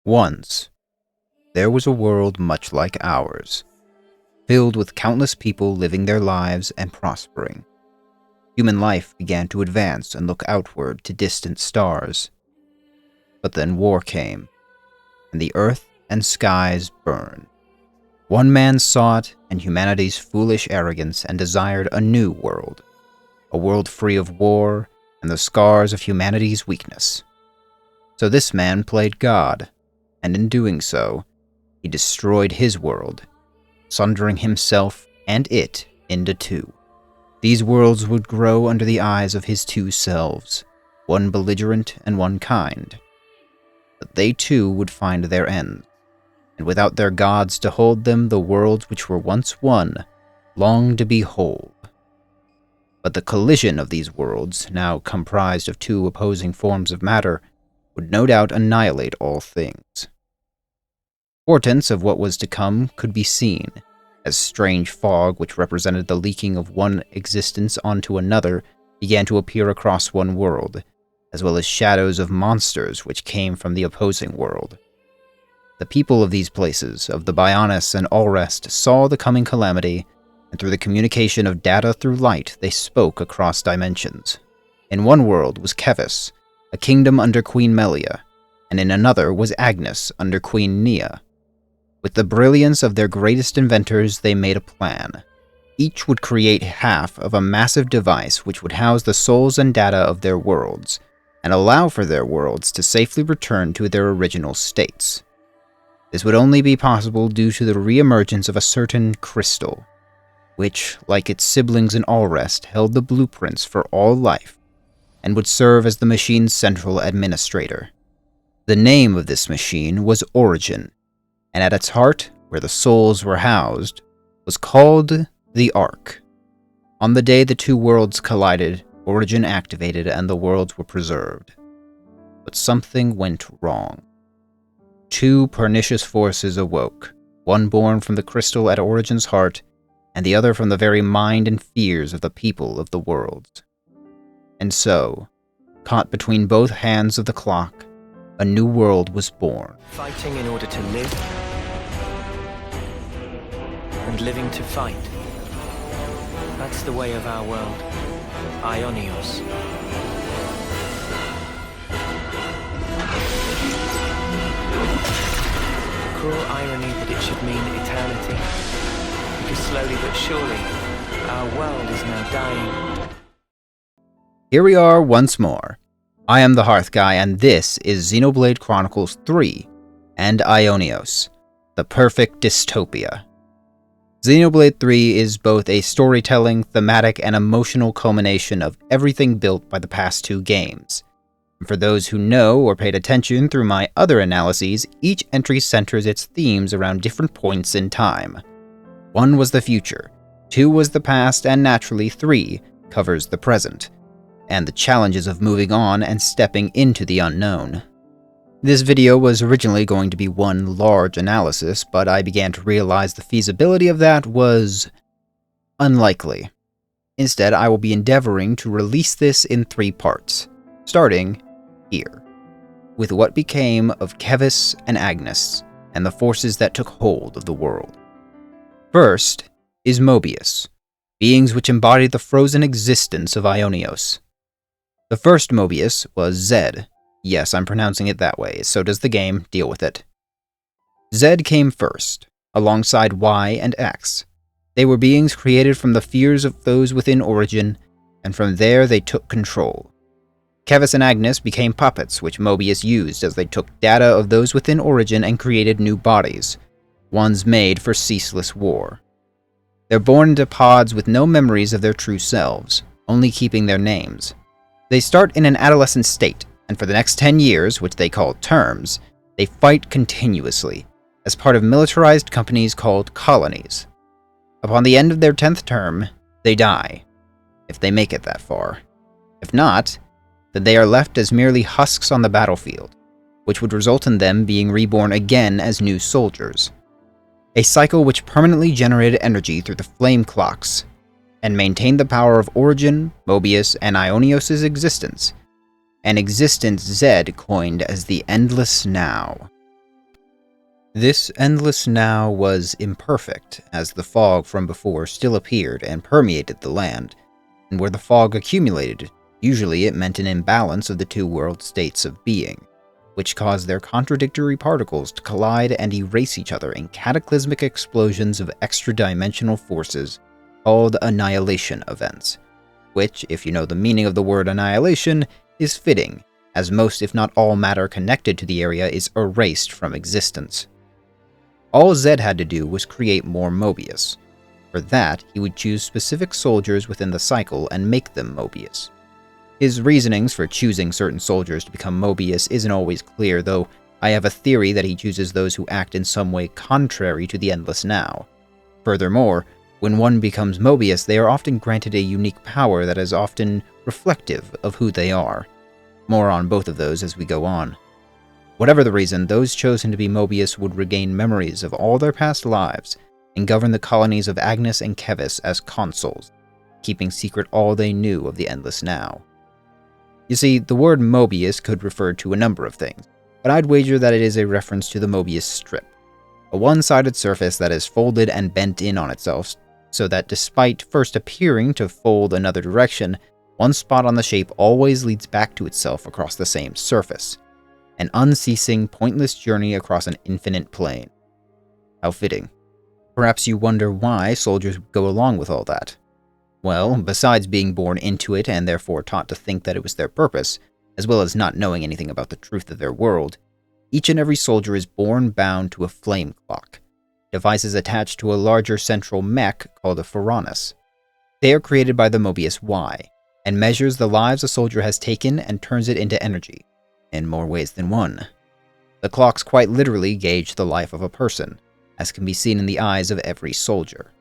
Once, there was a world much like ours, filled with countless people living their lives and prospering. Human life began to advance and look outward to distant stars. But then war came, and the earth and skies burned. One man saw it and humanity's foolish arrogance and desired a new world, a world free of war and the scars of humanity's weakness. So this man played God, and in doing so, he destroyed his world, sundering himself and it into two. These worlds would grow under the eyes of his two selves, one belligerent and one kind. But they too would find their end, and without their gods to hold them, the worlds which were once one longed to be whole. But the collision of these worlds, now comprised of two opposing forms of matter, would no doubt annihilate all things. Portents of what was to come could be seen, as strange fog which represented the leaking of one existence onto another began to appear across one world, as well as shadows of monsters which came from the opposing world. The people of these places, of the Aionios and all rest, saw the coming calamity, and through the communication of data through light, they spoke across dimensions. In one world was Kevis, a kingdom under Queen Melia, and in another was Agnes under Queen Nia. With the brilliance of their greatest inventors, they made a plan. Each would create half of a massive device which would house the souls and data of their worlds, and allow for their worlds to safely return to their original states. This would only be possible due to the re-emergence of a certain crystal, which, like its siblings in all rest, held the blueprints for all life, and would serve as the machine's central administrator. The name of this machine was Origin, and at its heart, where the souls were housed, was called the Ark. On the day the two worlds collided, Origin activated and the worlds were preserved. But something went wrong. Two pernicious forces awoke, one born from the crystal at Origin's heart, and the other from the very mind and fears of the people of the worlds. And so, caught between both hands of the clock, a new world was born. Fighting in order to live, and living to fight. That's the way of our world. Aionios. Cruel irony that it should mean eternity. Because slowly but surely, our world is now dying. Here we are once more. I am the Hearth Guy, and this is Xenoblade Chronicles 3 and Aionios, the perfect dystopia. Xenoblade 3 is both a storytelling, thematic, and emotional culmination of everything built by the past two games. And for those who know or paid attention through my other analyses, each entry centers its themes around different points in time. 1 was the future, 2 was the past, and naturally 3 covers the present, and the challenges of moving on and stepping into the unknown. This video was originally going to be one large analysis, but I began to realize the feasibility of that was unlikely. Instead, I will be endeavoring to release this in 3 parts, starting here, with what became of Kevis and Agnes, and the forces that took hold of the world. First is Mobius, beings which embodied the frozen existence of Aionios. The first Mobius was Zed. Yes, I'm pronouncing it that way, so does the game, deal with it. Zed came first, alongside Y and X. They were beings created from the fears of those within Origin, and from there they took control. Kevis and Agnes became puppets which Mobius used as they took data of those within Origin and created new bodies, ones made for ceaseless war. They're born into pods with no memories of their true selves, only keeping their names. They start in an adolescent state, and for the next 10 years, which they call terms, they fight continuously, as part of militarized companies called colonies. Upon the end of their 10th term, they die, if they make it that far. If not, then they are left as merely husks on the battlefield, which would result in them being reborn again as new soldiers. A cycle which permanently generated energy through the flame clocks, and maintained the power of Origin, Mobius, and Aionios' existence, an existence Zed coined as the Endless Now. This endless now was imperfect, as the fog from before still appeared and permeated the land, and where the fog accumulated, usually it meant an imbalance of the two world states of being, which caused their contradictory particles to collide and erase each other in cataclysmic explosions of extra-dimensional forces called annihilation events, which, if you know the meaning of the word annihilation, is fitting, as most if not all matter connected to the area is erased from existence. All Zed had to do was create more Mobius. For that, he would choose specific soldiers within the cycle and make them Mobius. His reasonings for choosing certain soldiers to become Mobius isn't always clear, though I have a theory that he chooses those who act in some way contrary to the Endless Now. Furthermore, when one becomes Mobius, they are often granted a unique power that is often reflective of who they are. More on both of those as we go on. Whatever the reason, those chosen to be Mobius would regain memories of all their past lives and govern the colonies of Agnes and Kevis as consuls, keeping secret all they knew of the Endless Now. You see, the word Mobius could refer to a number of things, but I'd wager that it is a reference to the Mobius strip, a one-sided surface that is folded and bent in on itself so that despite first appearing to fold another direction, one spot on the shape always leads back to itself across the same surface. An unceasing, pointless journey across an infinite plane. How fitting. Perhaps you wonder why soldiers go along with all that. Well, besides being born into it and therefore taught to think that it was their purpose, as well as not knowing anything about the truth of their world, each and every soldier is born bound to a flame clock, devices attached to a larger central mech called a Pharaonis. They are created by the Mobius Y, and measures the lives a soldier has taken and turns it into energy, in more ways than one. The clocks quite literally gauge the life of a person, as can be seen in the eyes of every soldier.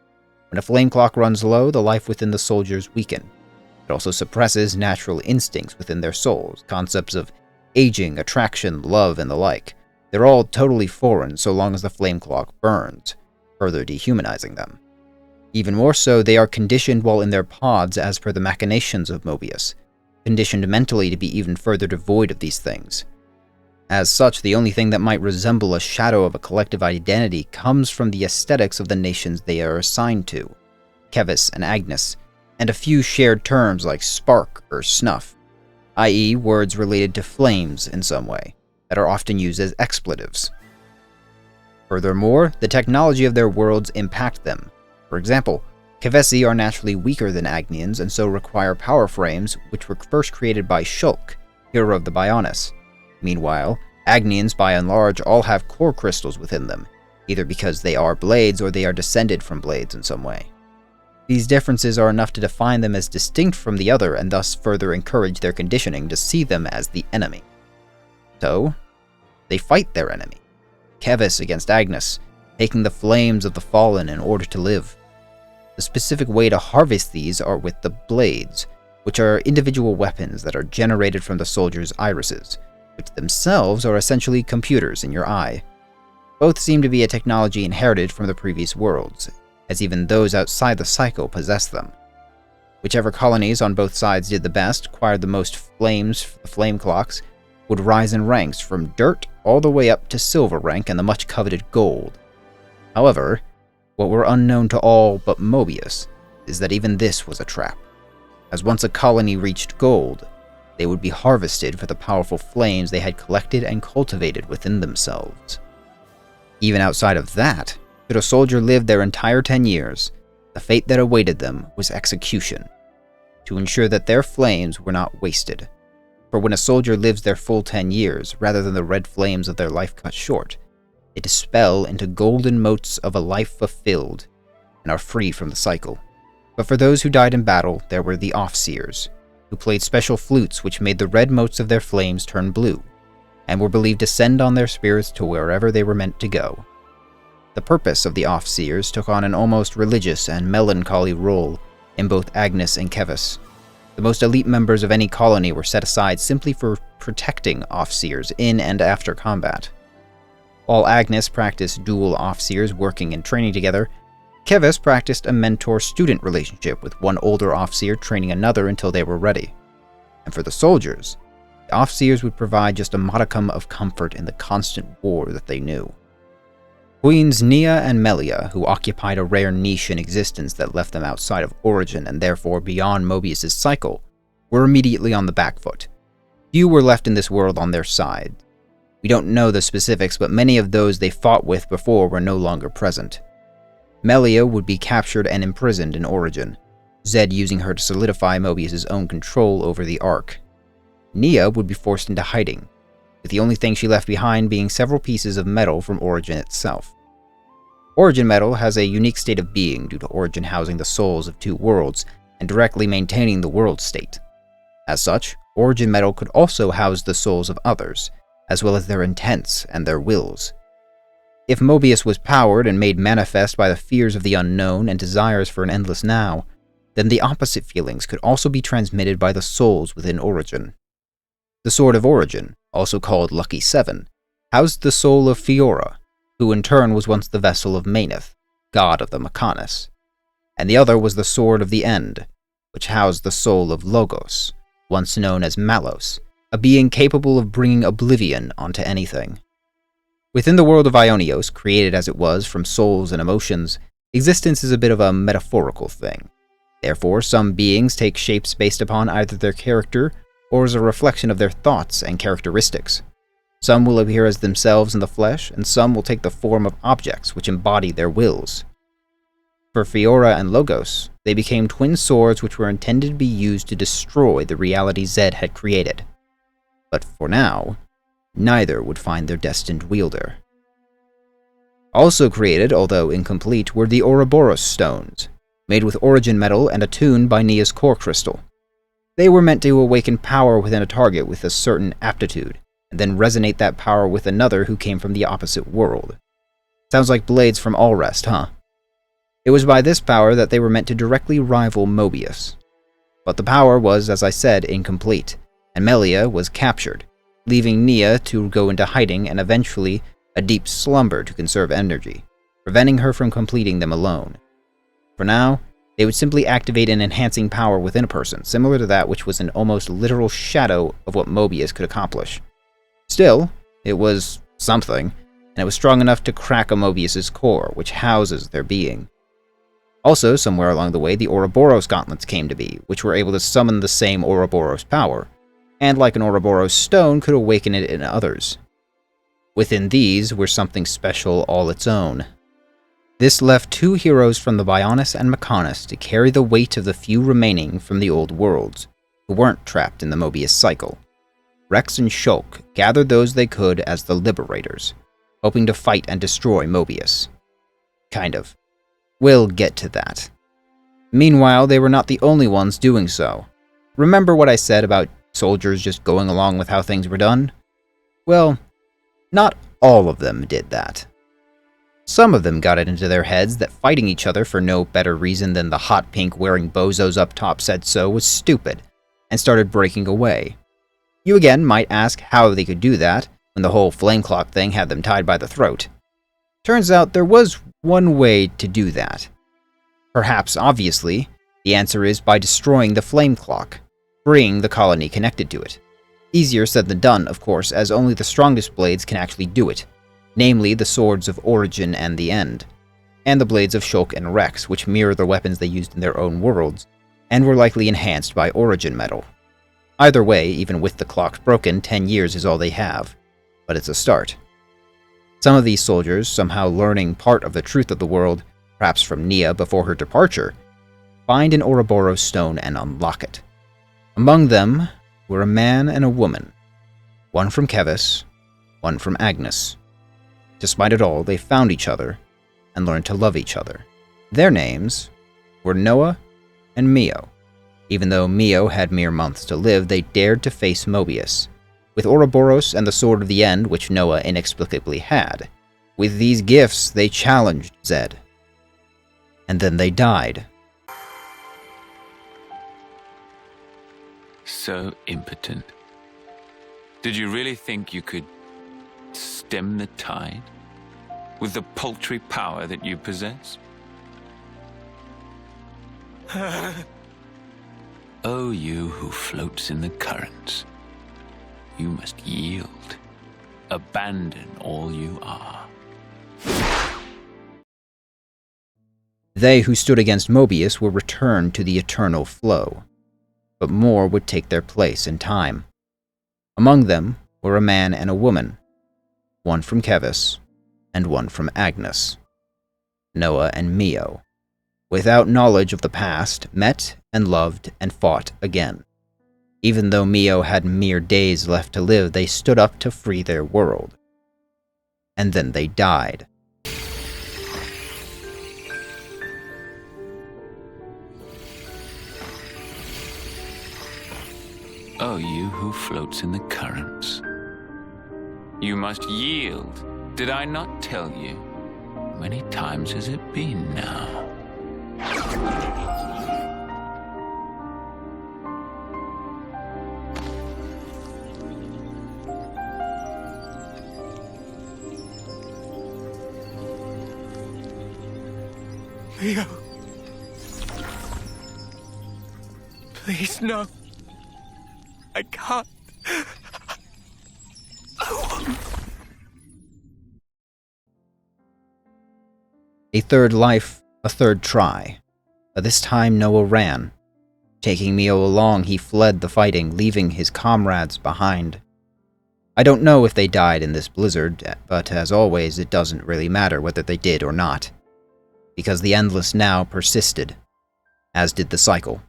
When a flame clock runs low, the life within the soldiers weaken. It also suppresses natural instincts within their souls, concepts of aging, attraction, love, and the like. They're all totally foreign so long as the flame clock burns, further dehumanizing them. Even more so, they are conditioned while in their pods as per the machinations of Mobius, conditioned mentally to be even further devoid of these things. As such, the only thing that might resemble a shadow of a collective identity comes from the aesthetics of the nations they are assigned to, Kevis and Agnes, and a few shared terms like spark or snuff, i.e. words related to flames in some way, that are often used as expletives. Furthermore, the technology of their worlds impact them. For example, Kevesi are naturally weaker than Agnians and so require power frames which were first created by Shulk, hero of the Bionis. Meanwhile, Agnians by and large all have core crystals within them, either because they are blades or they are descended from blades in some way. These differences are enough to define them as distinct from the other and thus further encourage their conditioning to see them as the enemy. So, they fight their enemy, Kevis against Agnes, taking the flames of the fallen in order to live. The specific way to harvest these are with the blades, which are individual weapons that are generated from the soldiers' irises, which themselves are essentially computers in your eye. Both seem to be a technology inherited from the previous worlds, as even those outside the cycle possess them. Whichever colonies on both sides did the best, acquired the most flames for the flame clocks, would rise in ranks from dirt all the way up to silver rank and the much coveted gold. However, what were unknown to all but Mobius is that even this was a trap, as once a colony reached gold, they would be harvested for the powerful flames they had collected and cultivated within themselves. Even outside of that, should a soldier live their entire 10 years, the fate that awaited them was execution, to ensure that their flames were not wasted. For when a soldier lives their full 10 years, rather than the red flames of their life cut short, they dispel into golden motes of a life fulfilled, and are free from the cycle. But for those who died in battle, there were the Offseers, who played special flutes which made the red motes of their flames turn blue, and were believed to send on their spirits to wherever they were meant to go. The purpose of the Offseers took on an almost religious and melancholy role in both Agnes and Kevis. The most elite members of any colony were set aside simply for protecting Offseers in and after combat. While Agnes practiced dual Offseers working and training together, Kevis practiced a mentor-student relationship with one older Offseer training another until they were ready. And for the soldiers, the Offseers would provide just a modicum of comfort in the constant war that they knew. Queens Nia and Melia, who occupied a rare niche in existence that left them outside of Origin and therefore beyond Mobius' cycle, were immediately on the back foot. Few were left in this world on their side. We don't know the specifics, but many of those they fought with before were no longer present. Melia would be captured and imprisoned in Origin, Zed using her to solidify Mobius' own control over the Ark. Nia would be forced into hiding, with the only thing she left behind being several pieces of metal from Origin itself. Origin metal has a unique state of being due to Origin housing the souls of two worlds and directly maintaining the world state. As such, Origin metal could also house the souls of others, as well as their intents and their wills. If Mobius was powered and made manifest by the fears of the unknown and desires for an endless now, then the opposite feelings could also be transmitted by the souls within Origin. The Sword of Origin, also called Lucky Seven, housed the soul of Fiora, who in turn was once the vessel of Maneth, god of the Mechanis, and the other was the Sword of the End, which housed the soul of Logos, once known as Malos, a being capable of bringing oblivion onto anything. Within the world of Aionios, created as it was from souls and emotions, existence is a bit of a metaphorical thing. Therefore, some beings take shapes based upon either their character or as a reflection of their thoughts and characteristics. Some will appear as themselves in the flesh, and some will take the form of objects which embody their wills. For Fiora and Logos, they became twin swords which were intended to be used to destroy the reality Zed had created. But for now, neither would find their destined wielder. Also created, although incomplete, were the Ouroboros stones, made with Origin metal and attuned by Nia's core crystal. They were meant to awaken power within a target with a certain aptitude, and then resonate that power with another who came from the opposite world. Sounds like blades from Allrest, huh? It was by this power that they were meant to directly rival Mobius. But the power was, as I said, incomplete, and Melia was captured, leaving Nia to go into hiding and eventually a deep slumber to conserve energy, preventing her from completing them alone. For now, they would simply activate an enhancing power within a person, similar to that which was an almost literal shadow of what Mobius could accomplish. Still, it was something, and it was strong enough to crack a Mobius's core, which houses their being. Also, somewhere along the way, the Ouroboros gauntlets came to be, which were able to summon the same Ouroboros power, and like an Ouroboros stone, could awaken it in others. Within these were something special all its own. This left two heroes from the Bionis and Mechanis to carry the weight of the few remaining from the old worlds, who weren't trapped in the Mobius cycle. Rex and Shulk gathered those they could as the Liberators, hoping to fight and destroy Mobius. Kind of. We'll get to that. Meanwhile, they were not the only ones doing so. Remember what I said about soldiers just going along with how things were done? Well, not all of them did that. Some of them got it into their heads that fighting each other for no better reason than the hot pink wearing bozos up top said so was stupid, and started breaking away. You again might ask how they could do that, when the whole flame clock thing had them tied by the throat. Turns out there was one way to do that. Perhaps obviously, the answer is by destroying the flame clock, freeing the colony connected to it. Easier said than done, of course, as only the strongest blades can actually do it, namely the swords of Origin and the End, and the blades of Shulk and Rex, which mirror the weapons they used in their own worlds, and were likely enhanced by Origin metal. Either way, even with the clocks broken, 10 years is all they have, but it's a start. Some of these soldiers, somehow learning part of the truth of the world, perhaps from Nia before her departure, find an Ouroboros stone and unlock it. Among them were a man and a woman, one from Kevis, one from Agnes. Despite it all, they found each other and learned to love each other. Their names were Noah and Mio. Even though Mio had mere months to live, they dared to face Mobius, with Ouroboros and the Sword of the End, which Noah inexplicably had. With these gifts, they challenged Zed. And then they died. So impotent. Did you really think you could stem the tide with the paltry power that you possess? Oh, you who floats in the currents, you must yield, abandon all you are. They who stood against Mobius were returned to the eternal flow, but more would take their place in time. Among them were a man and a woman, one from Kevis and one from Agnes. Noah and Mio, without knowledge of the past, met and loved and fought again. Even though Mio had mere days left to live, they stood up to free their world. And then they died. Oh, you who floats in the currents. You must yield. Did I not tell you? How many times has it been now? Leo. Please, no. I can't. A third life, a third try. But this time Noah ran. Taking Mio along, he fled the fighting, leaving his comrades behind. I don't know if they died in this blizzard, but as always, it doesn't really matter whether they did or not, because the Endless Now persisted, as did the cycle.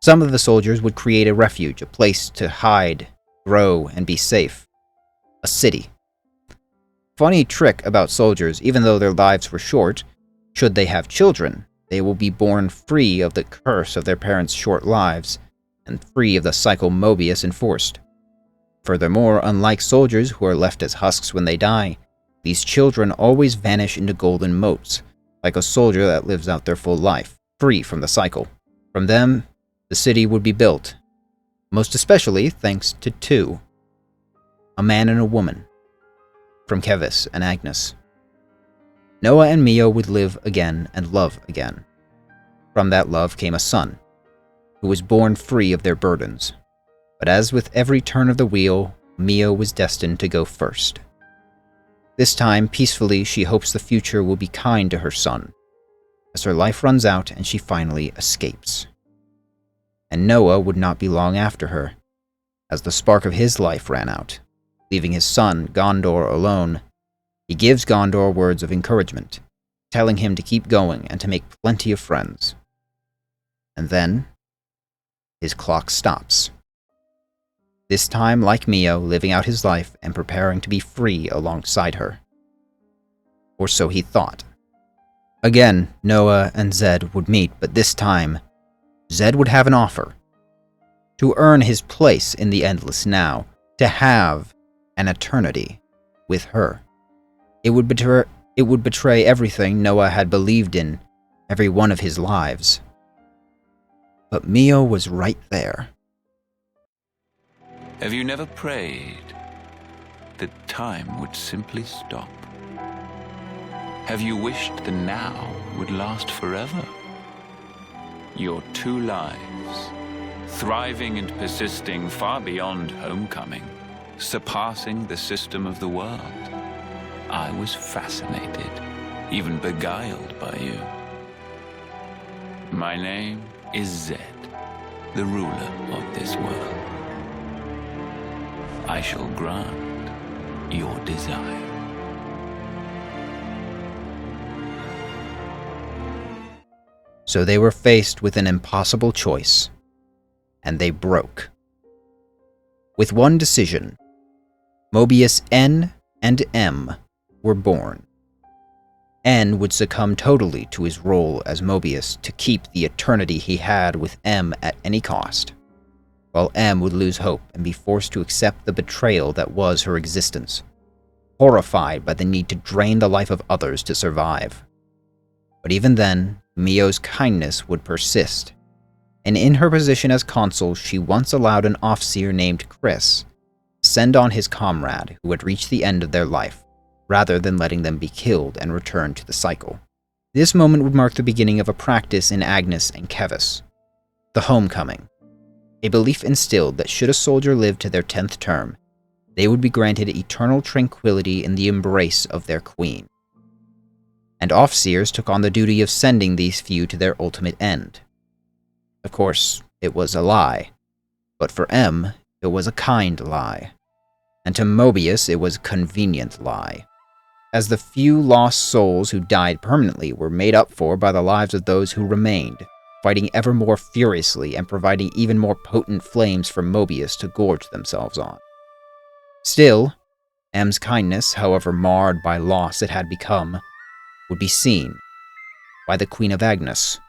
Some of the soldiers would create a refuge, a place to hide, grow, and be safe. A city. Funny trick about soldiers, even though their lives were short, should they have children, they will be born free of the curse of their parents' short lives, and free of the cycle Mobius enforced. Furthermore, unlike soldiers who are left as husks when they die, these children always vanish into golden motes, like a soldier that lives out their full life, free from the cycle. From them, the city would be built, most especially thanks to two. A man and a woman, from Kevis and Agnes. Noah and Mio would live again and love again. From that love came a son, who was born free of their burdens. But as with every turn of the wheel, Mio was destined to go first. This time, peacefully, she hopes the future will be kind to her son, as her life runs out and she finally escapes. And Noah would not be long after her, as the spark of his life ran out, leaving his son, Gondor, alone. He gives Gondor words of encouragement, telling him to keep going and to make plenty of friends. And then, his clock stops. This time, like Mio, living out his life and preparing to be free alongside her. Or so he thought. Again, Noah and Zed would meet, but this time, Zed would have an offer. To earn his place in the Endless Now, to have an eternity with her. It would betray everything Noah had believed in, every one of his lives. But Mio was right there. Have you never prayed that time would simply stop? Have you wished the now would last forever? Your two lives, thriving and persisting far beyond homecoming, surpassing the system of the world. I was fascinated, even beguiled by you. My name is Zed, the ruler of this world. I shall grant your desire. So they were faced with an impossible choice, and they broke. With one decision, Mobius N and M were born. N would succumb totally to his role as Mobius to keep the eternity he had with M at any cost, while M would lose hope and be forced to accept the betrayal that was her existence, horrified by the need to drain the life of others to survive. But even then, Mio's kindness would persist, and in her position as consul, she once allowed an officer named Chris send on his comrade who had reached the end of their life, rather than letting them be killed and return to the cycle. This moment would mark the beginning of a practice in Agnes and Kevis, the homecoming, a belief instilled that should a soldier live to their 10th term, they would be granted eternal tranquility in the embrace of their queen. and Offseers took on the duty of sending these few to their ultimate end. Of course, it was a lie, but for M, it was a kind lie, and to Mobius it was a convenient lie, as the few lost souls who died permanently were made up for by the lives of those who remained, fighting ever more furiously and providing even more potent flames for Mobius to gorge themselves on. Still, M's kindness, however marred by loss it had become, would be seen by the Queen of Agnes,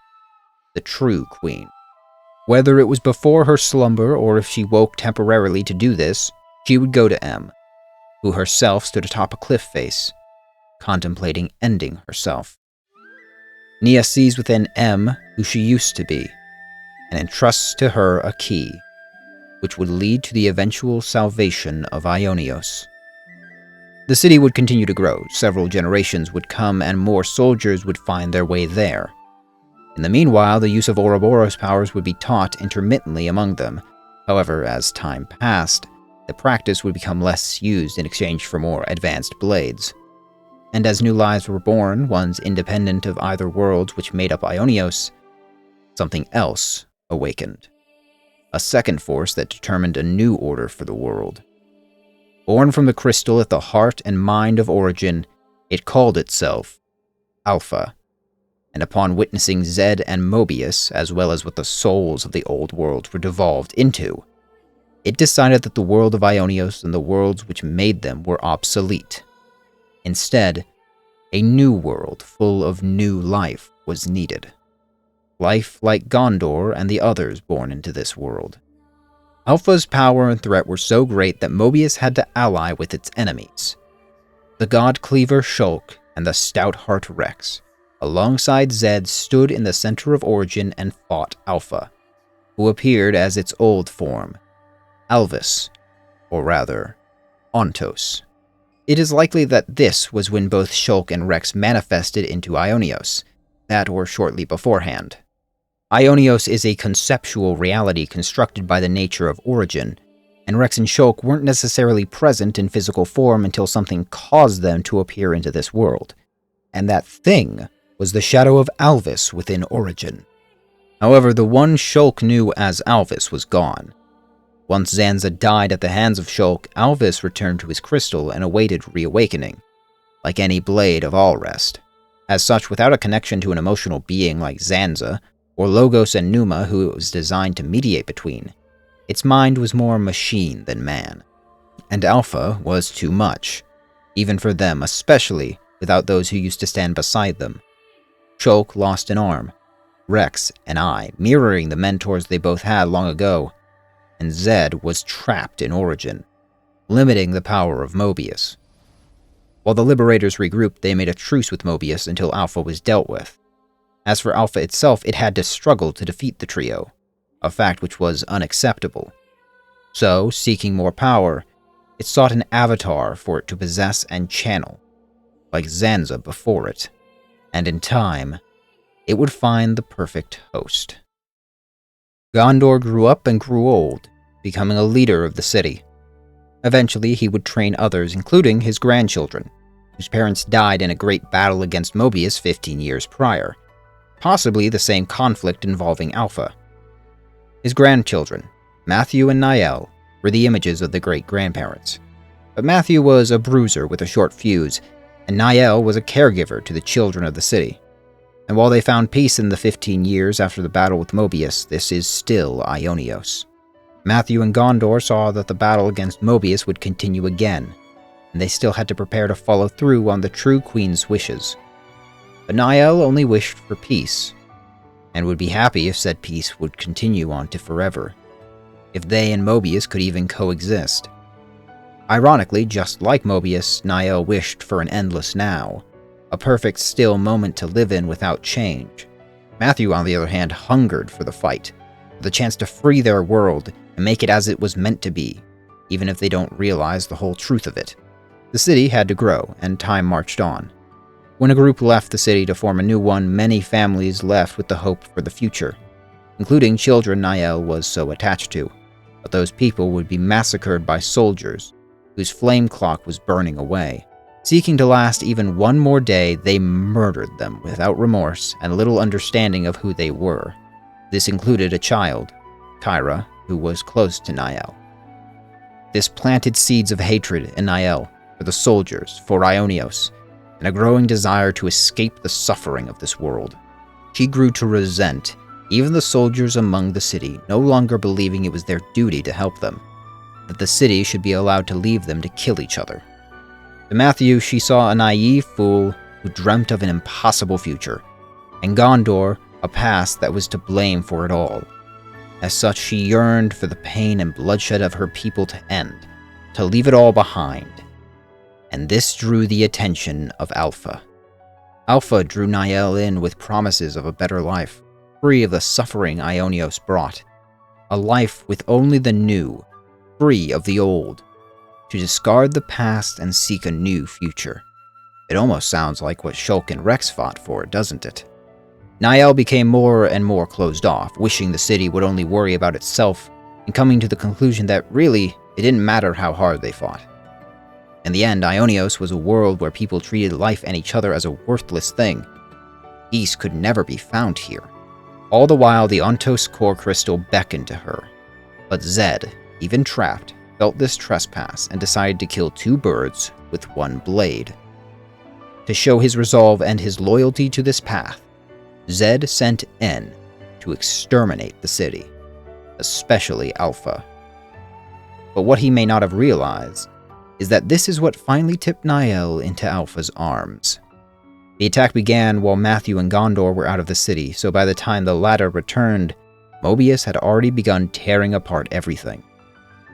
the true Queen. Whether it was before her slumber or if she woke temporarily to do this, she would go to M, who herself stood atop a cliff face, contemplating ending herself. Nia sees within M who she used to be, and entrusts to her a key, which would lead to the eventual salvation of Aionios. The city would continue to grow, several generations would come, and more soldiers would find their way there. In the meanwhile, the use of Ouroboros powers would be taught intermittently among them. However, as time passed, the practice would become less used in exchange for more advanced blades. And as new lives were born, ones independent of either worlds which made up Aionios, something else awakened. A second force that determined a new order for the world. Born from the crystal at the heart and mind of Origin, it called itself Alpha. And upon witnessing Zed and Mobius, as well as what the souls of the old worlds were devolved into, it decided that the world of Aionios and the worlds which made them were obsolete. Instead, a new world full of new life was needed. Life like Gondor and the others born into this world. Alpha's power and threat were so great that Mobius had to ally with its enemies. The God Cleaver Shulk and the Stout-Heart Rex, alongside Zed, stood in the center of Origin and fought Alpha, who appeared as its old form, Alvis, or rather, Ontos. It is likely that this was when both Shulk and Rex manifested into Aionios, that or shortly beforehand. Aionios is a conceptual reality constructed by the nature of Origin, and Rex and Shulk weren't necessarily present in physical form until something caused them to appear into this world, and that thing was the shadow of Alvis within Origin. However, the one Shulk knew as Alvis was gone. Once Zanza died at the hands of Shulk, Alvis returned to his crystal and awaited reawakening, like any blade of all rest. As such, without a connection to an emotional being like Zanza, or Logos and Numa who it was designed to mediate between, its mind was more machine than man. And Alpha was too much, even for them, especially without those who used to stand beside them. Shulk lost an arm, Rex an eye, mirroring the mentors they both had long ago, and Zed was trapped in Origin, limiting the power of Mobius. While the Liberators regrouped, they made a truce with Mobius until Alpha was dealt with. As for Alpha itself, it had to struggle to defeat the trio, a fact which was unacceptable. So, seeking more power, it sought an avatar for it to possess and channel, like Zanza before it, and in time, it would find the perfect host. Gondor grew up and grew old, becoming a leader of the city. Eventually, he would train others, including his grandchildren, whose parents died in a great battle against Mobius 15 years prior, possibly the same conflict involving Alpha. His grandchildren, Matthew and Niall, were the images of the great-grandparents. But Matthew was a bruiser with a short fuse, and Niall was a caregiver to the children of the city. And while they found peace in the 15 years after the battle with Mobius, this is still Aionios. Matthew and Gondor saw that the battle against Mobius would continue again, and they still had to prepare to follow through on the true Queen's wishes. But Niall only wished for peace, and would be happy if said peace would continue on to forever, if they and Mobius could even coexist. Ironically, just like Mobius, Niall wished for an endless now, a perfect still moment to live in without change. Matthew, on the other hand, hungered for the fight, for the chance to free their world and make it as it was meant to be, even if they don't realize the whole truth of it. The city had to grow, and time marched on. When a group left the city to form a new one, many families left with the hope for the future, including children Niall was so attached to. But those people would be massacred by soldiers, whose flame clock was burning away. Seeking to last even one more day, they murdered them without remorse and little understanding of who they were. This included a child, Kyra, who was close to Niall. This planted seeds of hatred in Niall for the soldiers, for Aionios, and a growing desire to escape the suffering of this world. She grew to resent even the soldiers among the city, no longer believing it was their duty to help them, that the city should be allowed to leave them to kill each other. To Matthew, she saw a naive fool who dreamt of an impossible future, and Gondor a past that was to blame for it all. As such, she yearned for the pain and bloodshed of her people to end, to leave it all behind. And this drew the attention of Alpha. Alpha drew Niall in with promises of a better life, free of the suffering Aionios brought. A life with only the new, free of the old, to discard the past and seek a new future. It almost sounds like what Shulk and Rex fought for, doesn't it? Niall became more and more closed off, wishing the city would only worry about itself, and coming to the conclusion that really, it didn't matter how hard they fought. In the end, Aionios was a world where people treated life and each other as a worthless thing. Peace could never be found here. All the while, the Ontos core crystal beckoned to her. But Zed, even trapped, felt this trespass and decided to kill two birds with one blade. To show his resolve and his loyalty to this path, Zed sent N to exterminate the city, especially Alpha. But what he may not have realized is that this is what finally tipped Niall into Alpha's arms. The attack began while Matthew and Gondor were out of the city, so by the time the latter returned, Mobius had already begun tearing apart everything.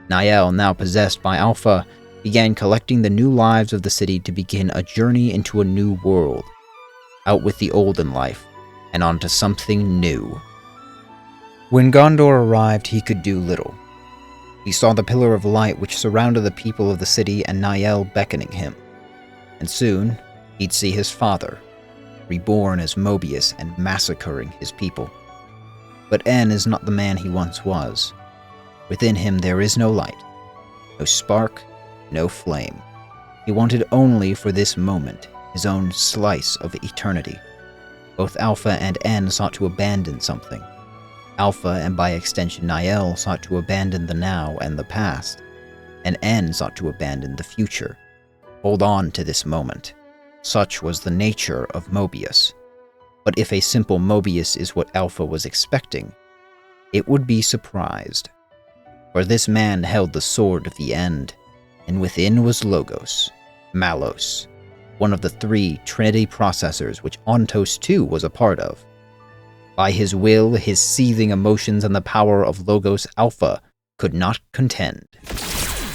Niall, now possessed by Alpha, began collecting the new lives of the city to begin a journey into a new world, out with the olden life, and onto something new. When Gondor arrived, he could do little. He saw the pillar of light which surrounded the people of the city and Niall beckoning him. And soon, he'd see his father, reborn as Mobius and massacring his people. But N is not the man he once was. Within him there is no light, no spark, no flame. He wanted only for this moment, his own slice of eternity. Both Alpha and N sought to abandon something. Alpha, and by extension Niall, sought to abandon the now and the past, and N sought to abandon the future. Hold on to this moment. Such was the nature of Mobius. But if a simple Mobius is what Alpha was expecting, it would be surprised. For this man held the sword of the end, and within was Logos, Malos, one of the three Trinity processors which Ontos II was a part of. By his will, his seething emotions, and the power of Logos Alpha could not contend.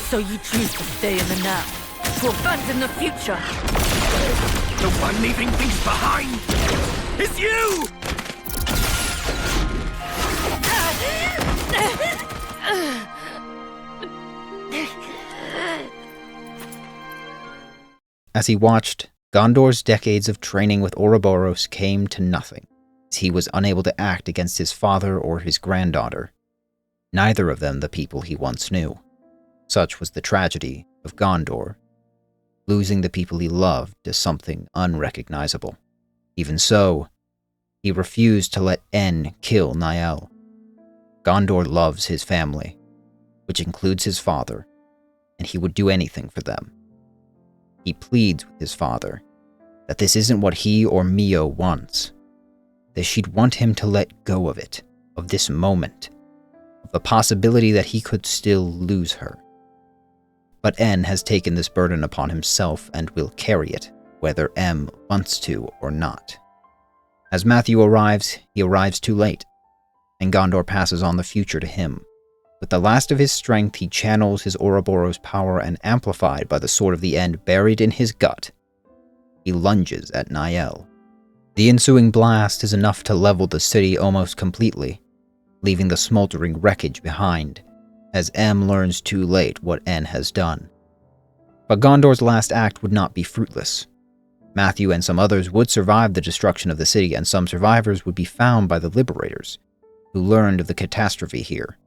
So you choose to stay in the now, to abandon the future. The one leaving peace behind is you! As he watched, Gondor's decades of training with Ouroboros came to nothing, as he was unable to act against his father or his granddaughter, neither of them the people he once knew. Such was the tragedy of Gondor, losing the people he loved to something unrecognizable. Even so, he refused to let N kill Niall. Gondor loves his family, which includes his father, and he would do anything for them. He pleads with his father that this isn't what he or Mio wants, that she'd want him to let go of it, of this moment, of the possibility that he could still lose her. But N has taken this burden upon himself and will carry it, whether M wants to or not. As Matthew arrives, he arrives too late, and Gondor passes on the future to him. With the last of his strength, he channels his Ouroboros power, and amplified by the Sword of the End buried in his gut, he lunges at Niall. The ensuing blast is enough to level the city almost completely, leaving the smoldering wreckage behind, as M learns too late what N has done. But Gondor's last act would not be fruitless. Matthew and some others would survive the destruction of the city, and some survivors would be found by the Liberators, who learned of the catastrophe here.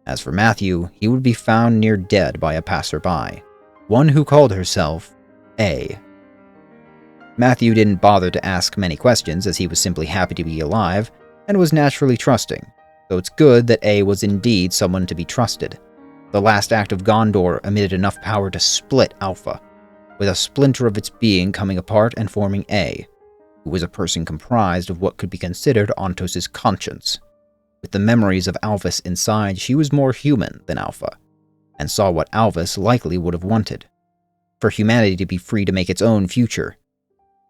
As for Matthew, he would be found near dead by a passerby, one who called herself A. Matthew didn't bother to ask many questions as he was simply happy to be alive and was naturally trusting, so it's good that A was indeed someone to be trusted. The last act of Gondor emitted enough power to split Alpha, with a splinter of its being coming apart and forming A, who was a person comprised of what could be considered Ontos' conscience. With the memories of Alvis inside, she was more human than Alpha, and saw what Alvis likely would have wanted, for humanity to be free to make its own future,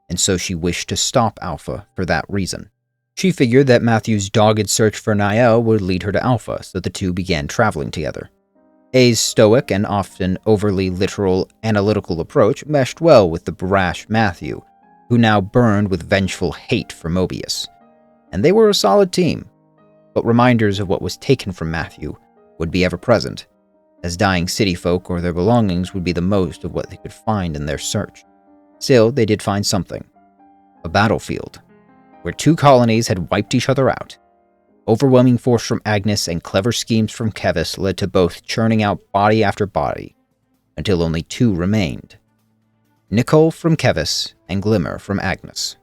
and so she wished to stop Alpha for that reason. She figured that Matthew's dogged search for Niall would lead her to Alpha, so the two began traveling together. A's stoic and often overly literal, analytical approach meshed well with the brash Matthew, who now burned with vengeful hate for Mobius. And they were a solid team, but reminders of what was taken from Matthew would be ever present, as dying city folk or their belongings would be the most of what they could find in their search. Still, they did find something. A battlefield, where two colonies had wiped each other out. Overwhelming force from Agnes and clever schemes from Kevis led to both churning out body after body, until only two remained. Nicole from Kevis and Glimmer from Agnes.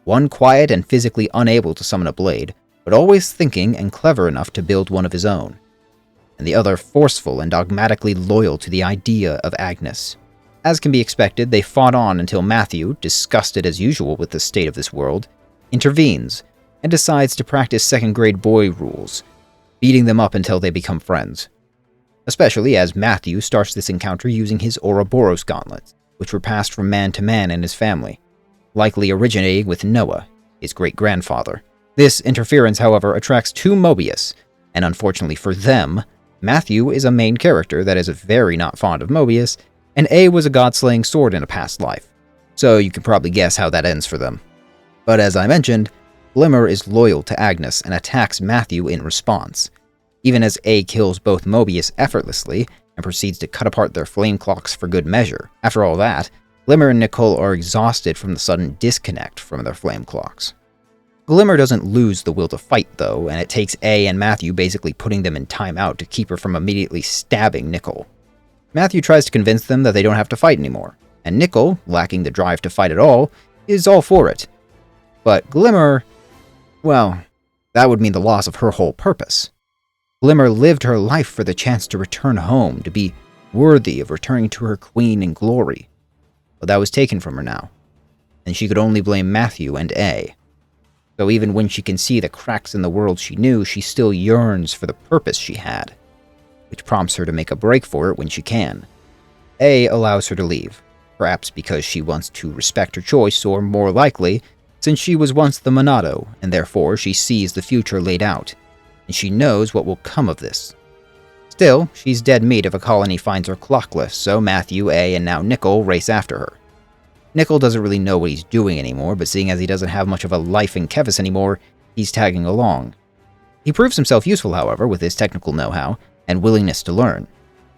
One quiet and physically unable to summon a blade, but always thinking and clever enough to build one of his own. And the other forceful and dogmatically loyal to the idea of Agnes. As can be expected, they fought on until Matthew, disgusted as usual with the state of this world, intervenes and decides to practice second-grade boy rules, beating them up until they become friends. Especially as Matthew starts this encounter using his Ouroboros gauntlets, which were passed from man to man in his family, likely originating with Noah, his great-grandfather. This interference, however, attracts two Mobius, and unfortunately for them, Matthew is a main character that is very not fond of Mobius, and A was a god-slaying sword in a past life, so you can probably guess how that ends for them. But as I mentioned, Glimmer is loyal to Agnes and attacks Matthew in response, even as A kills both Mobius effortlessly and proceeds to cut apart their flame clocks for good measure. After all that, Glimmer and Nicole are exhausted from the sudden disconnect from their flame clocks. Glimmer doesn't lose the will to fight, though, and it takes A and Matthew basically putting them in timeout to keep her from immediately stabbing Nicole. Matthew tries to convince them that they don't have to fight anymore, and Nicole, lacking the drive to fight at all, is all for it. But Glimmer, well, that would mean the loss of her whole purpose. Glimmer lived her life for the chance to return home, to be worthy of returning to her queen in glory. But that was taken from her now, and she could only blame Matthew and A. So even when she can see the cracks in the world she knew, she still yearns for the purpose she had, which prompts her to make a break for it when she can. A allows her to leave, perhaps because she wants to respect her choice, or more likely, since she was once the Monado, and therefore she sees the future laid out, and she knows what will come of this. Still, she's dead meat if a colony finds her clockless, so Matthew, A, and now Nicole race after her. Nicole doesn't really know what he's doing anymore, but seeing as he doesn't have much of a life in Kevis anymore, he's tagging along. He proves himself useful, however, with his technical know-how and willingness to learn,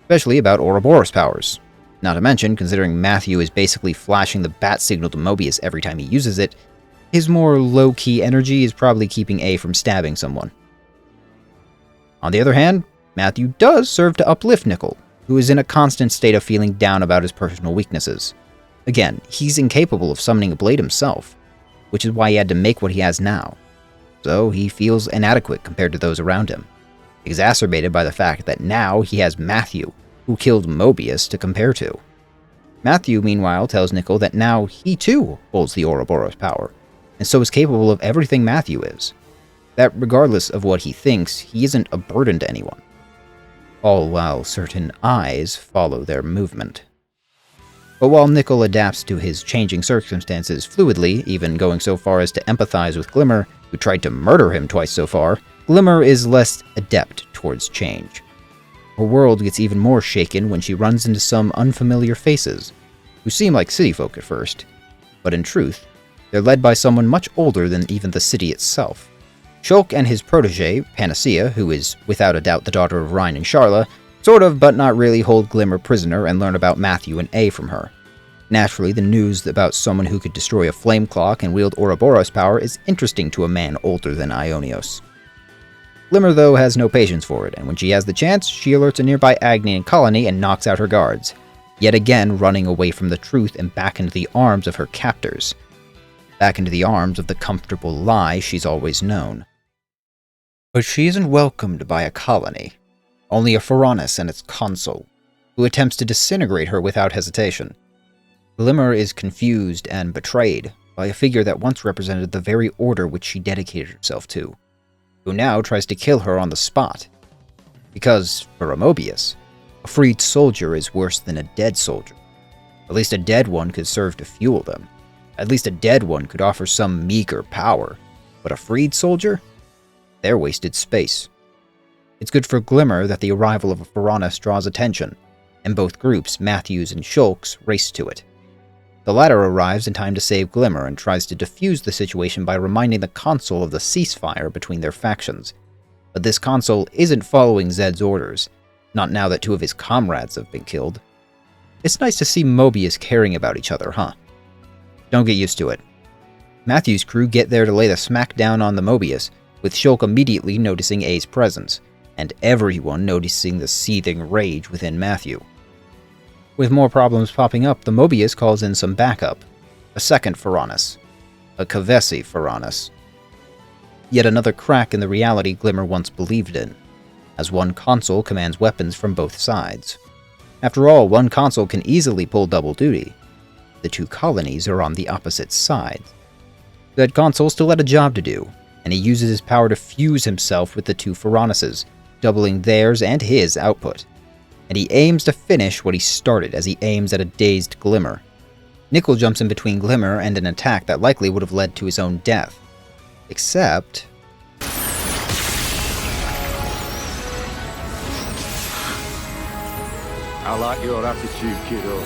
especially about Ouroboros powers. Not to mention, considering Matthew is basically flashing the bat signal to Mobius every time he uses it, his more low-key energy is probably keeping A from stabbing someone. On the other hand, Matthew does serve to uplift Nicole, who is in a constant state of feeling down about his personal weaknesses. Again, he's incapable of summoning a blade himself, which is why he had to make what he has now. So he feels inadequate compared to those around him, exacerbated by the fact that now he has Matthew, who killed Mobius, to compare to. Matthew, meanwhile, tells Nicole that now he too holds the Ouroboros power, and so is capable of everything Matthew is. That regardless of what he thinks, he isn't a burden to anyone. All while certain eyes follow their movement. But while Nicole adapts to his changing circumstances fluidly, even going so far as to empathize with Glimmer, who tried to murder him twice so far, Glimmer is less adept towards change. Her world gets even more shaken when she runs into some unfamiliar faces, who seem like city folk at first, but in truth, they're led by someone much older than even the city itself. Shulk and his protege, Panacea, who is without a doubt the daughter of Rhine and Sharla, sort of but not really hold Glimmer prisoner and learn about Matthew and A from her. Naturally, the news about someone who could destroy a flame clock and wield Ouroboros power is interesting to a man older than Aionios. Glimmer, though, has no patience for it, and when she has the chance, she alerts a nearby Agnian colony and knocks out her guards, yet again running away from the truth and back into the arms of her captors. Back into the arms of the comfortable lie she's always known. But she isn't welcomed by a colony, only a Pharaonis and its consul, who attempts to disintegrate her without hesitation. Glimmer is confused and betrayed by a figure that once represented the very order which she dedicated herself to, who now tries to kill her on the spot. Because, for a Mobius, a freed soldier is worse than a dead soldier. At least a dead one could serve to fuel them. At least a dead one could offer some meager power. But a freed soldier? They're wasted space. It's good for Glimmer that the arrival of a Pharaonis draws attention, and both groups, Matthews and Shulk's, race to it. The latter arrives in time to save Glimmer and tries to defuse the situation by reminding the consul of the ceasefire between their factions. But this consul isn't following Zed's orders, not now that two of his comrades have been killed. It's nice to see Mobius caring about each other, huh? Don't get used to it. Matthew's crew get there to lay the smack down on the Mobius, with Shulk immediately noticing A's presence, and everyone noticing the seething rage within Matthew. With more problems popping up, the Mobius calls in some backup. A second Pharaonis. A Kavesi Pharaonis. Yet another crack in the reality Glimmer once believed in, as one consul commands weapons from both sides. After all, one consul can easily pull double duty. The two colonies are on the opposite sides. That consul still had a job to do, and he uses his power to fuse himself with the two Pharaonises, doubling theirs and his output. And he aims to finish what he started as he aims at a dazed Glimmer. Nickel jumps in between Glimmer and an attack that likely would have led to his own death. Except... I like your attitude, kiddo.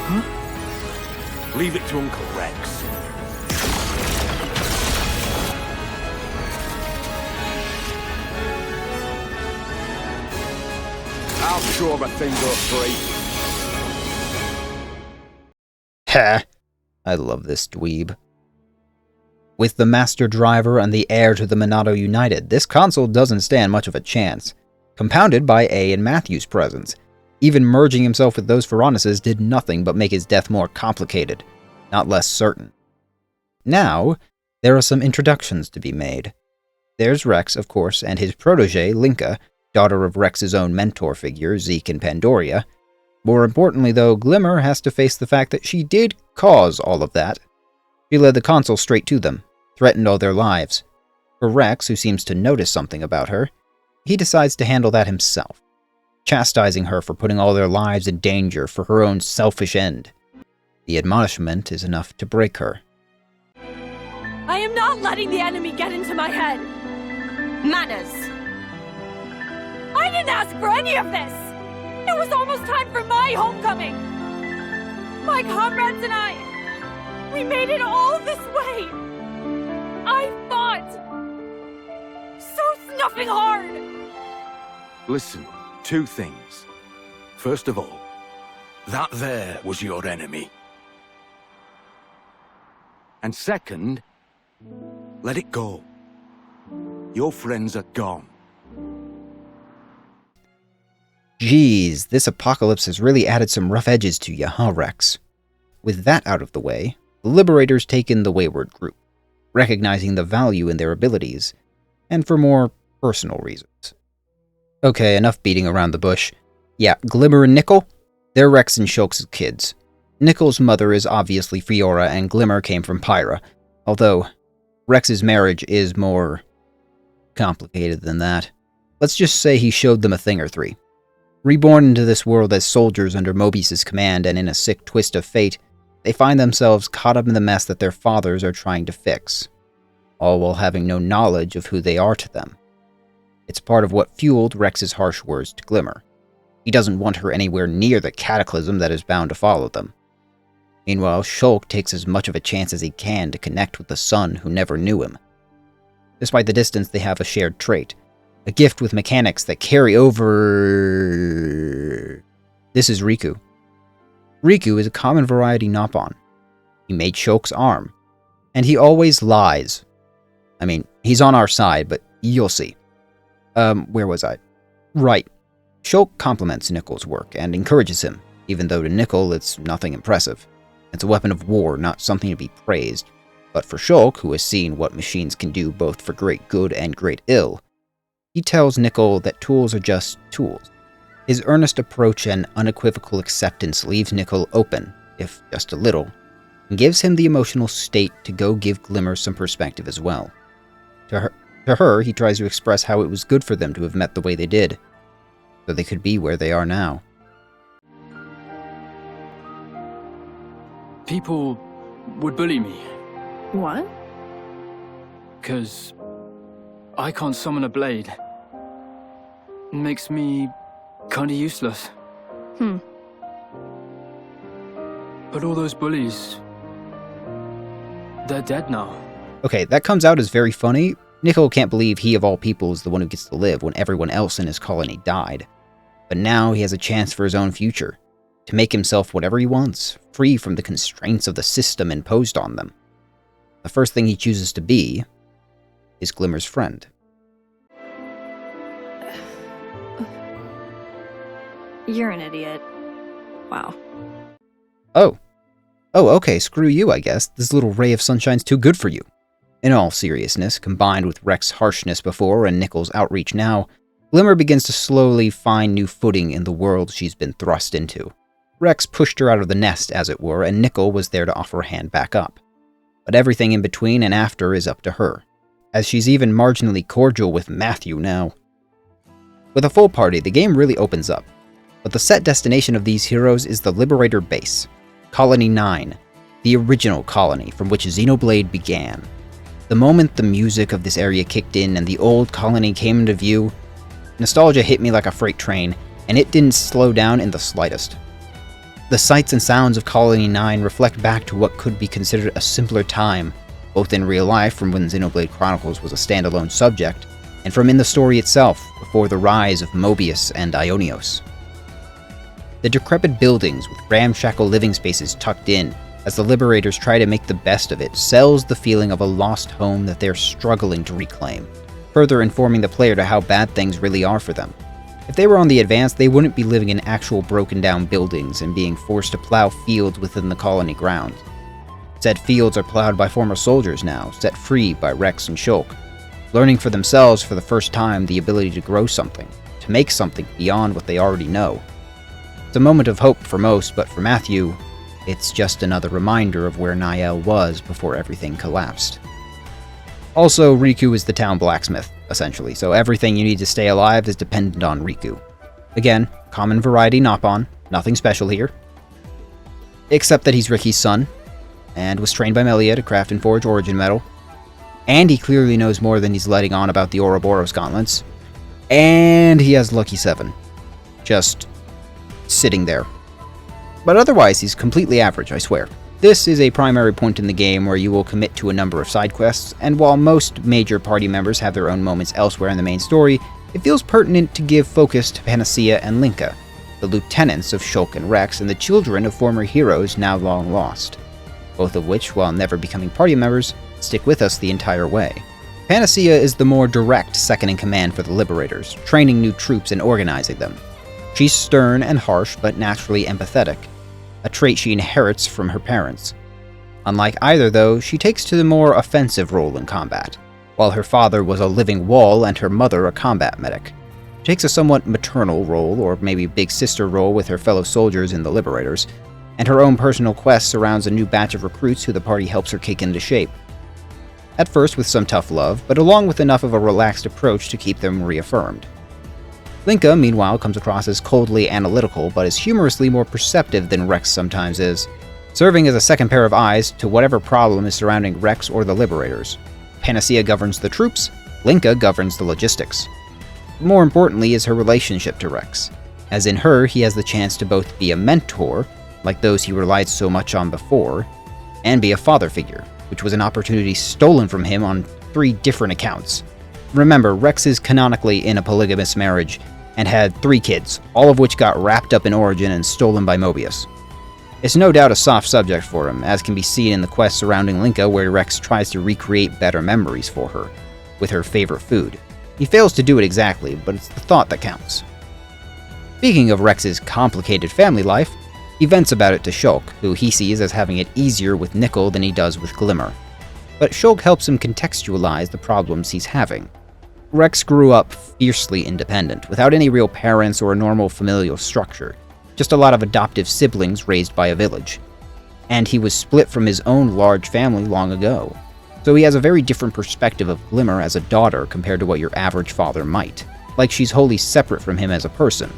Huh? Leave it to Uncle Rex. I'll sure the thing goes free. Ha! I love this dweeb. With the master driver and the heir to the Minato united, this consul doesn't stand much of a chance. Compounded by A and Matthew's presence. Even merging himself with those Pharaonises did nothing but make his death more complicated, not less certain. Now, there are some introductions to be made. There's Rex, of course, and his protege, Linka, daughter of Rex's own mentor figure, Zeke and Pandoria. More importantly, though, Glimmer has to face the fact that she did cause all of that. She led the consul straight to them, threatened all their lives. For Rex, who seems to notice something about her, he decides to handle that himself, chastising her for putting all their lives in danger for her own selfish end. The admonishment is enough to break her. I am not letting the enemy get into my head! Manners! I didn't ask for any of this! It was almost time for my homecoming! My comrades and I, we made it all this way! I fought! So snuffing hard! Listen, two things. First of all, that there was your enemy. And second, let it go. Your friends are gone. Geez, this apocalypse has really added some rough edges to you, huh, Rex? With that out of the way, the Liberators take in the wayward group, recognizing the value in their abilities, and for more personal reasons. Okay, enough beating around the bush. Yeah, Glimmer and Nickel? They're Rex and Shulk's kids. Nickel's mother is obviously Fiora, and Glimmer came from Pyra, although Rex's marriage is more complicated than that. Let's just say he showed them a thing or three. Reborn into this world as soldiers under Mobius's command and in a sick twist of fate, they find themselves caught up in the mess that their fathers are trying to fix, all while having no knowledge of who they are to them. It's part of what fueled Rex's harsh words to Glimmer. He doesn't want her anywhere near the cataclysm that is bound to follow them. Meanwhile, Shulk takes as much of a chance as he can to connect with the son who never knew him. Despite the distance, they have a shared trait. A gift with mechanics that carry over... This is Riku. Riku is a common variety Noppon. He made Shulk's arm. And he always lies. I mean, he's on our side, but you'll see. Where was I? Right. Shulk compliments Nickel's work and encourages him, even though to Nickel it's nothing impressive. It's a weapon of war, not something to be praised. But for Shulk, who has seen what machines can do both for great good and great ill, he tells Nickel that tools are just tools. His earnest approach and unequivocal acceptance leaves Nickel open, if just a little, and gives him the emotional state to go give Glimmer some perspective as well. To her, he tries to express how it was good for them to have met the way they did, so they could be where they are now. People would bully me, What? 'cause I can't summon a blade. Makes me kinda useless. But all those bullies, they're dead now. Okay, that comes out as very funny. Nickel can't believe he of all people is the one who gets to live when everyone else in his colony died. But now he has a chance for his own future, to make himself whatever he wants, free from the constraints of the system imposed on them. The first thing he chooses to be is Glimmer's friend. You're an idiot. Wow. Oh, okay, screw you, I guess. This little ray of sunshine's too good for you. In all seriousness, combined with Rex's harshness before and Nickel's outreach now, Glimmer begins to slowly find new footing in the world she's been thrust into. Rex pushed her out of the nest, as it were, and Nickel was there to offer a hand back up. But everything in between and after is up to her, as she's even marginally cordial with Matthew now. With a full party, the game really opens up, but the set destination of these heroes is the Liberator Base, Colony 9, the original colony from which Xenoblade began. The moment the music of this area kicked in and the old colony came into view, nostalgia hit me like a freight train, and it didn't slow down in the slightest. The sights and sounds of Colony 9 reflect back to what could be considered a simpler time, both in real life from when Xenoblade Chronicles was a standalone subject, and from in the story itself, before the rise of Mobius and Aionios. The decrepit buildings with ramshackle living spaces tucked in, as the Liberators try to make the best of it, sells the feeling of a lost home that they're struggling to reclaim, further informing the player to how bad things really are for them. If they were on the Advance, they wouldn't be living in actual broken down buildings and being forced to plow fields within the colony grounds. Said fields are plowed by former soldiers now, set free by Rex and Shulk, learning for themselves for the first time the ability to grow something, to make something beyond what they already know. It's a moment of hope for most, but for Matthew, it's just another reminder of where Niall was before everything collapsed. Also, Riku is the town blacksmith, essentially, so everything you need to stay alive is dependent on Riku. Again, common variety Noppon, nothing special here. Except that he's Ricky's son, and was trained by Melia to craft and forge Origin Metal, and he clearly knows more than he's letting on about the Ouroboros gauntlets, and he has Lucky 7. Just sitting there. But otherwise, he's completely average, I swear. This is a primary point in the game where you will commit to a number of side quests, and while most major party members have their own moments elsewhere in the main story, it feels pertinent to give focus to Panacea and Linka, the lieutenants of Shulk and Rex, and the children of former heroes now long lost, both of which, while never becoming party members, stick with us the entire way. Panacea is the more direct second-in-command for the Liberators, training new troops and organizing them. She's stern and harsh, but naturally empathetic, a trait she inherits from her parents. Unlike either, though, she takes to the more offensive role in combat, while her father was a living wall and her mother a combat medic. She takes a somewhat maternal role, or maybe big sister role with her fellow soldiers in the Liberators, and her own personal quest surrounds a new batch of recruits who the party helps her kick into shape. At first with some tough love, but along with enough of a relaxed approach to keep them reaffirmed. Linka, meanwhile, comes across as coldly analytical, but is humorously more perceptive than Rex sometimes is, serving as a second pair of eyes to whatever problem is surrounding Rex or the Liberators. Panacea governs the troops, Linka governs the logistics. More importantly is her relationship to Rex, as in her he has the chance to both be a mentor, like those he relied so much on before, and be a father figure, which was an opportunity stolen from him on 3 different accounts. Remember, Rex is canonically in a polygamous marriage, and had 3 kids, all of which got wrapped up in Origin and stolen by Mobius. It's no doubt a soft subject for him, as can be seen in the quest surrounding Linka where Rex tries to recreate better memories for her, with her favorite food. He fails to do it exactly, but it's the thought that counts. Speaking of Rex's complicated family life, He vents about it to Shulk, who he sees as having it easier with Nickel than he does with Glimmer. But Shulk helps him contextualize the problems he's having. Rex grew up fiercely independent, without any real parents or a normal familial structure, just a lot of adoptive siblings raised by a village. And he was split from his own large family long ago. So he has a very different perspective of Glimmer as a daughter compared to what your average father might, like she's wholly separate from him as a person.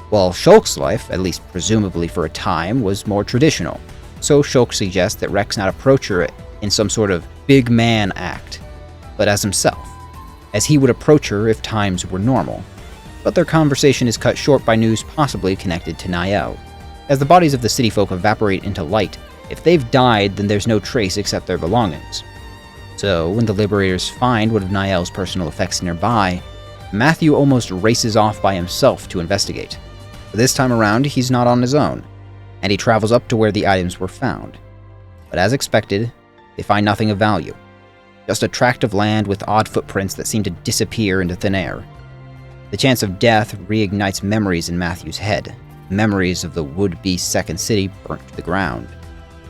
While Shulk's life, at least presumably for a time, was more traditional. So Shulk suggests that Rex not approach her in some sort of big man act, but as himself, as he would approach her if times were normal. But their conversation is cut short by news possibly connected to Niall. As the bodies of the city folk evaporate into light, if they've died, then there's no trace except their belongings. So, when the Liberators find one of Niall's personal effects nearby, Matthew almost races off by himself to investigate. But this time around, he's not on his own, and he travels up to where the items were found. But as expected, they find nothing of value. Just a tract of land with odd footprints that seem to disappear into thin air. The chance of death reignites memories in Matthew's head, memories of the would-be second city burnt to the ground.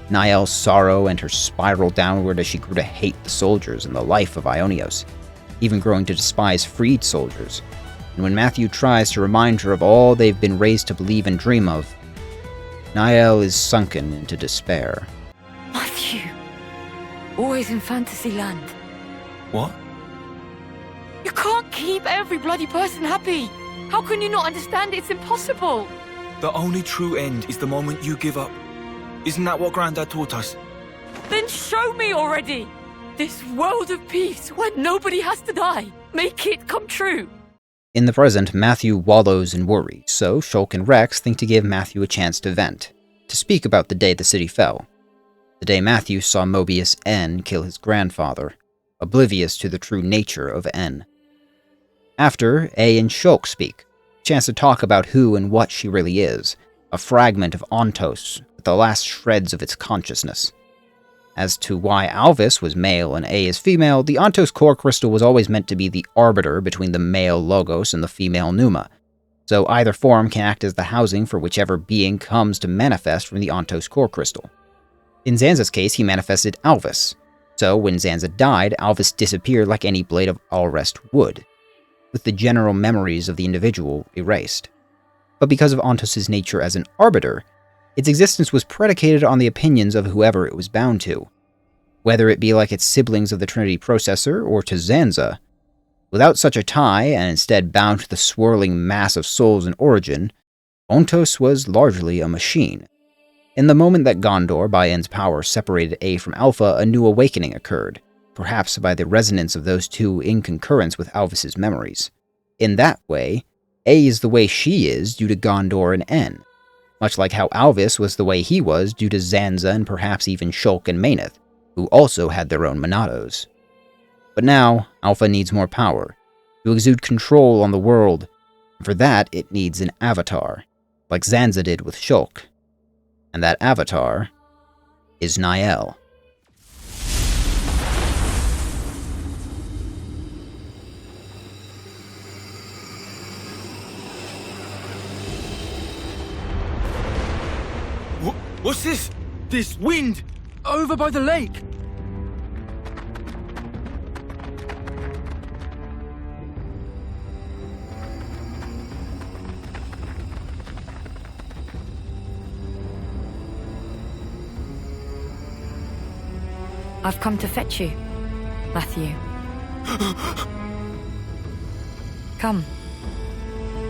Niall's sorrow and her spiral downward as she grew to hate the soldiers and the life of Aionios, even growing to despise freed soldiers. And when Matthew tries to remind her of all they've been raised to believe and dream of, Niall is sunken into despair. Matthew, always in fantasy land. What? You can't keep every bloody person happy. How can you not understand it's impossible? The only true end is the moment you give up. Isn't that what Grandad taught us? Then show me already! This world of peace where nobody has to die. Make it come true. In the present, Matthew wallows in worry, so Shulk and Rex think to give Matthew a chance to vent, to speak about the day the city fell. The day Matthew saw Mobius N kill his grandfather, oblivious to the true nature of N. After, A and Shulk speak, a chance to talk about who and what she really is, a fragment of Ontos with the last shreds of its consciousness. As to why Alvis was male and A is female, the Ontos core crystal was always meant to be the arbiter between the male Logos and the female Pneuma, so either form can act as the housing for whichever being comes to manifest from the Ontos core crystal. In Zanza's case, he manifested Alvis, so when Zanza died, Alvis disappeared like any blade of Alrest would, with the general memories of the individual erased. But because of Ontos' nature as an arbiter, its existence was predicated on the opinions of whoever it was bound to, whether it be like its siblings of the Trinity Processor or to Zanza. Without such a tie, and instead bound to the swirling mass of souls in origin, Ontos was largely a machine. In the moment that Gondor, by N's power, separated A from Alpha, a new awakening occurred, perhaps by the resonance of those two in concurrence with Alvis's memories. In that way, A is the way she is due to Gondor and N, much like how Alvis was the way he was due to Zanza and perhaps even Shulk and Mayneth, who also had their own Monados. But now, Alpha needs more power, to exude control on the world, and for that it needs an avatar, like Zanza did with Shulk. And that avatar is Niall. What's this? This wind! Over by the lake! I've come to fetch you, Matthew. Come.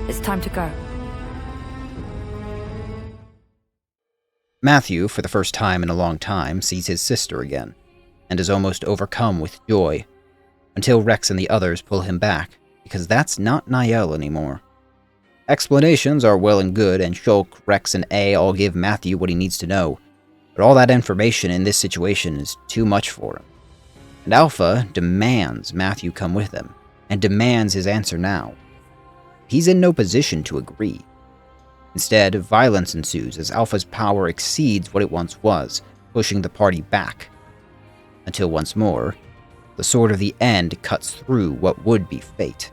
It's time to go. Matthew, for the first time in a long time, sees his sister again, and is almost overcome with joy, until Rex and the others pull him back, because that's not Niall anymore. Explanations are well and good, and Shulk, Rex, and A all give Matthew what he needs to know, but all that information in this situation is too much for him. And Alpha demands Matthew come with him, and demands his answer now. He's in no position to agree. Instead, violence ensues as Alpha's power exceeds what it once was, pushing the party back. Until once more, the sword of the end cuts through what would be fate.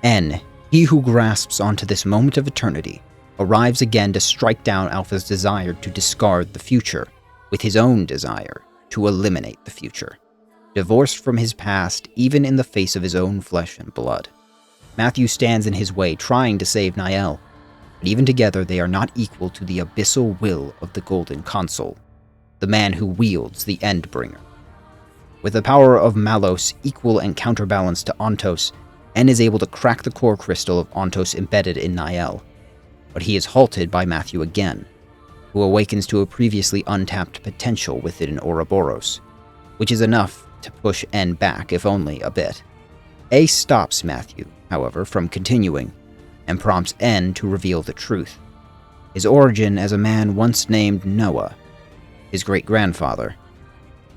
N, he who grasps onto this moment of eternity, arrives again to strike down Alpha's desire to discard the future, with his own desire to eliminate the future. Divorced from his past, even in the face of his own flesh and blood. Matthew stands in his way, trying to save Niall, but even together they are not equal to the abyssal will of the Golden Consul, the man who wields the Endbringer. With the power of Malos equal and counterbalanced to Ontos, En is able to crack the core crystal of Ontos embedded in Niall, but he is halted by Matthew again, who awakens to a previously untapped potential within Ouroboros, which is enough to push En back, if only a bit. A stops Matthew, however, from continuing, and prompts En to reveal the truth. His origin as a man once named Noah, his great-grandfather.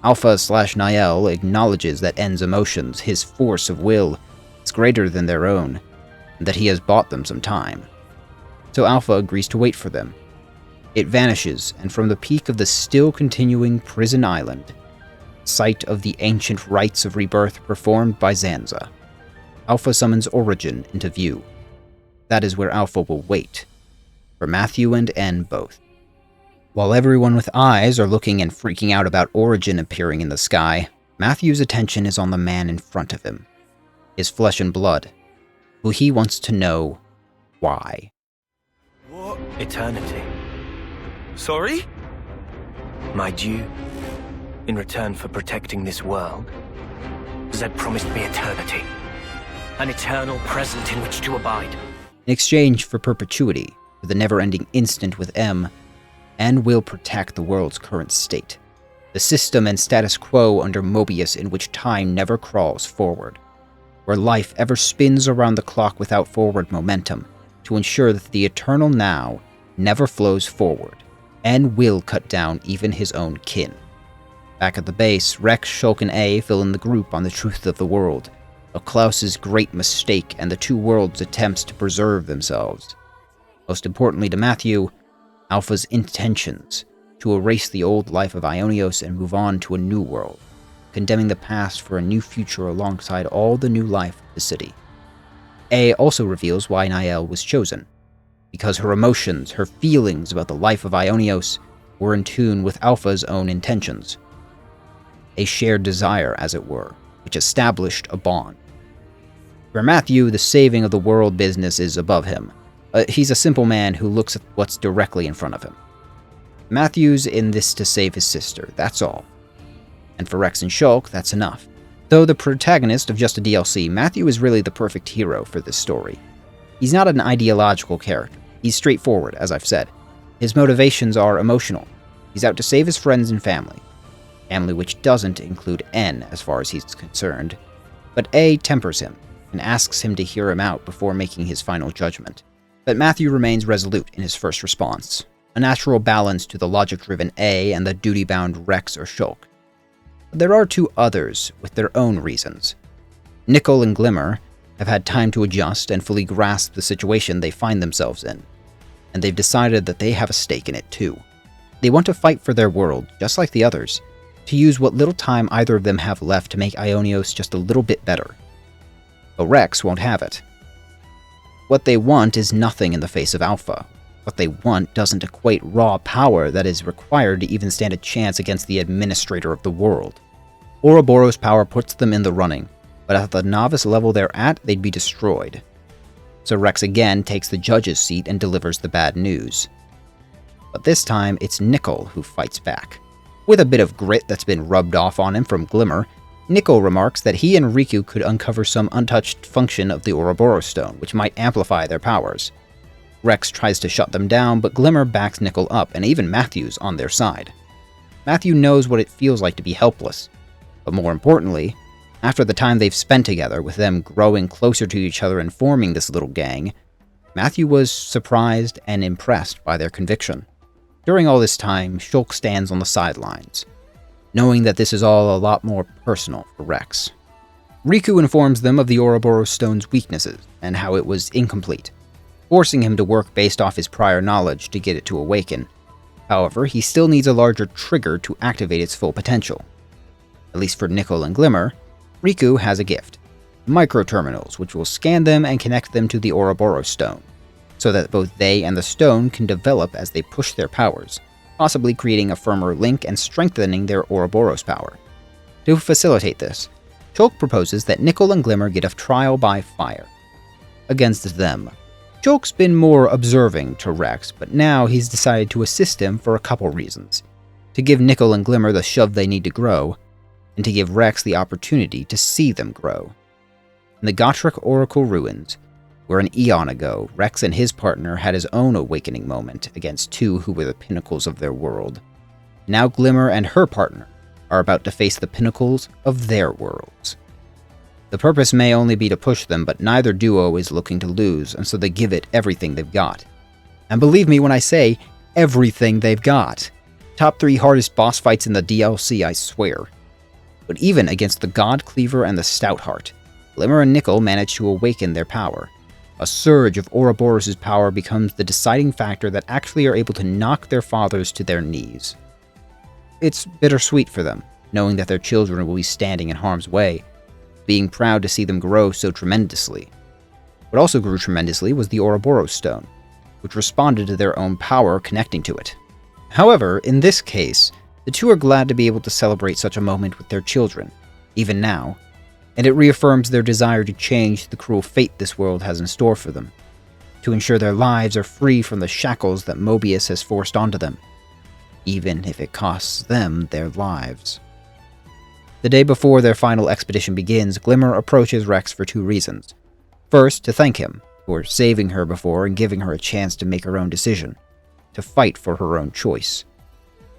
Alpha/Niall acknowledges that En's emotions, his force of will, is greater than their own, and that he has bought them some time. So Alpha agrees to wait for them. It vanishes, and from the peak of the still-continuing prison island, site of the ancient rites of rebirth performed by Zanza, Alpha summons Origin into view. That is where Alpha will wait, for Matthew and En both. While everyone with eyes are looking and freaking out about Origin appearing in the sky, Matthew's attention is on the man in front of him, his flesh and blood, who he wants to know why. What? Eternity. Sorry? My due, in return for protecting this world, Zed promised me eternity. An eternal present in which to abide. In exchange for perpetuity, for the never-ending instant with M, En will protect the world's current state, the system and status quo under Mobius in which time never crawls forward, where life ever spins around the clock without forward momentum, to ensure that the eternal now never flows forward. En will cut down even his own kin. Back at the base, Rex, Shulk, and A fill in the group on the truth of the world, of Klaus's great mistake and the two worlds' attempts to preserve themselves. Most importantly to Matthew, Alpha's intentions to erase the old life of Aionios and move on to a new world, condemning the past for a new future alongside all the new life of the city. A also reveals why Niall was chosen, because her emotions, her feelings about the life of Aionios were in tune with Alpha's own intentions. A shared desire, as it were, which established a bond. For Matthew, the saving of the world business is above him. He's a simple man who looks at what's directly in front of him. Matthew's in this to save his sister, that's all. And for Rex and Shulk, that's enough. Though the protagonist of just a DLC, Matthew is really the perfect hero for this story. He's not an ideological character. He's straightforward, as I've said. His motivations are emotional. He's out to save his friends and family. Family which doesn't include En as far as he's concerned. But A tempers him and asks him to hear him out before making his final judgment. But Matthew remains resolute in his first response, a natural balance to the logic-driven A and the duty-bound Rex or Shulk. But there are two others with their own reasons. Nickel and Glimmer have had time to adjust and fully grasp the situation they find themselves in, and they've decided that they have a stake in it too. They want to fight for their world, just like the others, to use what little time either of them have left to make Aionios just a little bit better. But Rex won't have it. What they want is nothing in the face of Alpha. What they want doesn't equate raw power that is required to even stand a chance against the administrator of the world. Ouroboros' power puts them in the running, but at the novice level they're at, they'd be destroyed. So Rex again takes the judge's seat and delivers the bad news. But this time, it's Nickel who fights back. With a bit of grit that's been rubbed off on him from Glimmer, Nickel remarks that he and Riku could uncover some untouched function of the Ouroboros stone, which might amplify their powers. Rex tries to shut them down, but Glimmer backs Nickel up, and even Matthew's on their side. Matthew knows what it feels like to be helpless, but more importantly, after the time they've spent together, with them growing closer to each other and forming this little gang, Matthew was surprised and impressed by their conviction. During all this time, Shulk stands on the sidelines, knowing that this is all a lot more personal for Rex. Riku informs them of the Ouroboros stone's weaknesses and how it was incomplete, forcing him to work based off his prior knowledge to get it to awaken. However, he still needs a larger trigger to activate its full potential. At least for Nickel and Glimmer, Riku has a gift: microterminals, which will scan them and connect them to the Ouroboros stone. so that both they and the stone can develop as they push their powers, possibly creating a firmer link and strengthening their Ouroboros power. To facilitate this, Shulk proposes that Nickel and Glimmer get a trial by fire. Against them. Shulk's been more observing to Rex, but now he's decided to assist him for a couple reasons. To give Nickel and Glimmer the shove they need to grow, and to give Rex the opportunity to see them grow. In the Gotrek Oracle ruins, where an eon ago, Rex and his partner had his own awakening moment against two who were the pinnacles of their world. Now Glimmer and her partner are about to face the pinnacles of their worlds. The purpose may only be to push them, but neither duo is looking to lose, and so they give it everything they've got. And believe me when I say, everything they've got. Top 3 hardest boss fights in the DLC, I swear. But even against the God Cleaver and the Stoutheart, Glimmer and Nickel manage to awaken their power. A surge of Ouroboros' power becomes the deciding factor that actually are able to knock their fathers to their knees. It's bittersweet for them, knowing that their children will be standing in harm's way, being proud to see them grow so tremendously. What also grew tremendously was the Ouroboros stone, which responded to their own power connecting to it. However, in this case, the two are glad to be able to celebrate such a moment with their children, even now, and it reaffirms their desire to change the cruel fate this world has in store for them, to ensure their lives are free from the shackles that Mobius has forced onto them, even if it costs them their lives. The day before their final expedition begins, Glimmer approaches Rex for 2 reasons. First, to thank him for saving her before and giving her a chance to make her own decision, to fight for her own choice.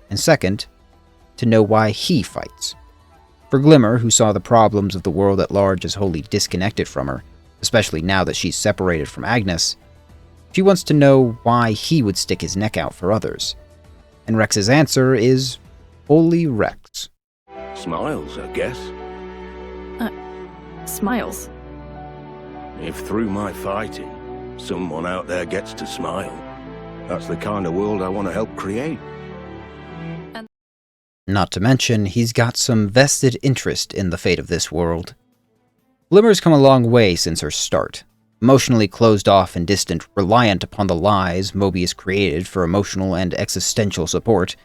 And second, to know why he fights. For Glimmer, who saw the problems of the world at large as wholly disconnected from her, especially now that she's separated from Agnes, she wants to know why he would stick his neck out for others. And Rex's answer is wholly Rex. Smiles, I guess. Smiles. If through my fighting, someone out there gets to smile, that's the kind of world I want to help create. Not to mention, he's got some vested interest in the fate of this world. Glimmer's come a long way since her start, emotionally closed off and distant, reliant upon the lies Mobius created for emotional and existential support,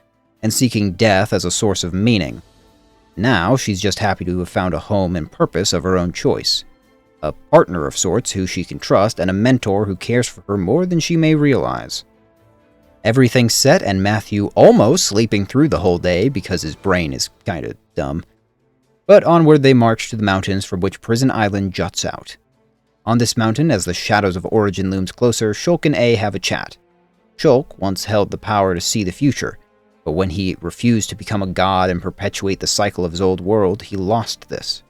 and seeking death as a source of meaning. Now, she's just happy to have found a home and purpose of her own choice. A partner of sorts who she can trust, and a mentor who cares for her more than she may realize. Everything's set, and Matthew almost sleeping through the whole day because his brain is kinda dumb. But onward they march to the mountains from which Prison Island juts out. On this mountain, as the shadows of Origin looms closer, Shulk and A have a chat. Shulk once held the power to see the future, but when he refused to become a god and perpetuate the cycle of his old world, he lost this.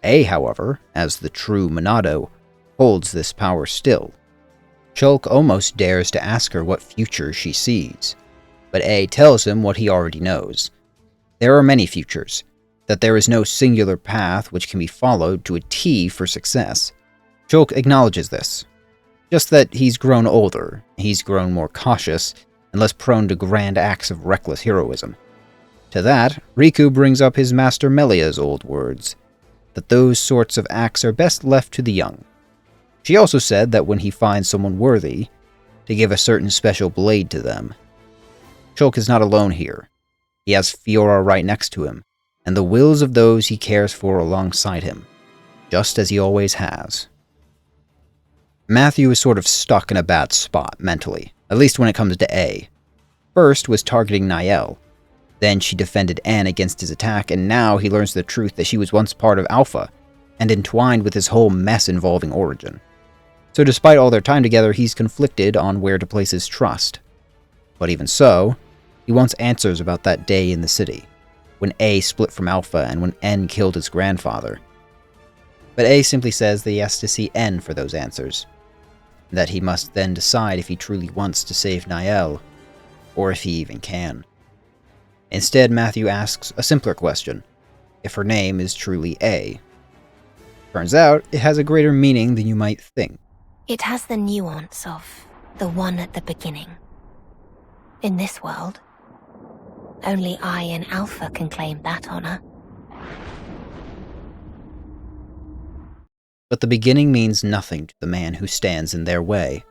A, however, as the true Monado, holds this power still. Shulk almost dares to ask her what future she sees, but A tells him what he already knows. There are many futures, that there is no singular path which can be followed to a T for success. Shulk acknowledges this. Just that he's grown older, he's grown more cautious, and less prone to grand acts of reckless heroism. To that, Riku brings up his master Melia's old words, that those sorts of acts are best left to the young. She also said that when he finds someone worthy, to give a certain special blade to them. Shulk is not alone here. He has Fiora right next to him, and the wills of those he cares for alongside him, just as he always has. Matthew is sort of stuck in a bad spot mentally, at least when it comes to A. First was targeting Niall. Then she defended N against his attack, and now he learns the truth that she was once part of Alpha, and entwined with his whole mess involving Origin. So despite all their time together, he's conflicted on where to place his trust. But even so, he wants answers about that day in the city, when A split from Alpha and when N killed his grandfather. But A simply says that he has to see N for those answers, and that he must then decide if he truly wants to save Niall, or if he even can. Instead, Matthew asks a simpler question, if her name is truly A. Turns out, it has a greater meaning than you might think. It has the nuance of the one at the beginning. In this world, only I and Alpha can claim that honor. But the beginning means nothing to the man who stands in their way.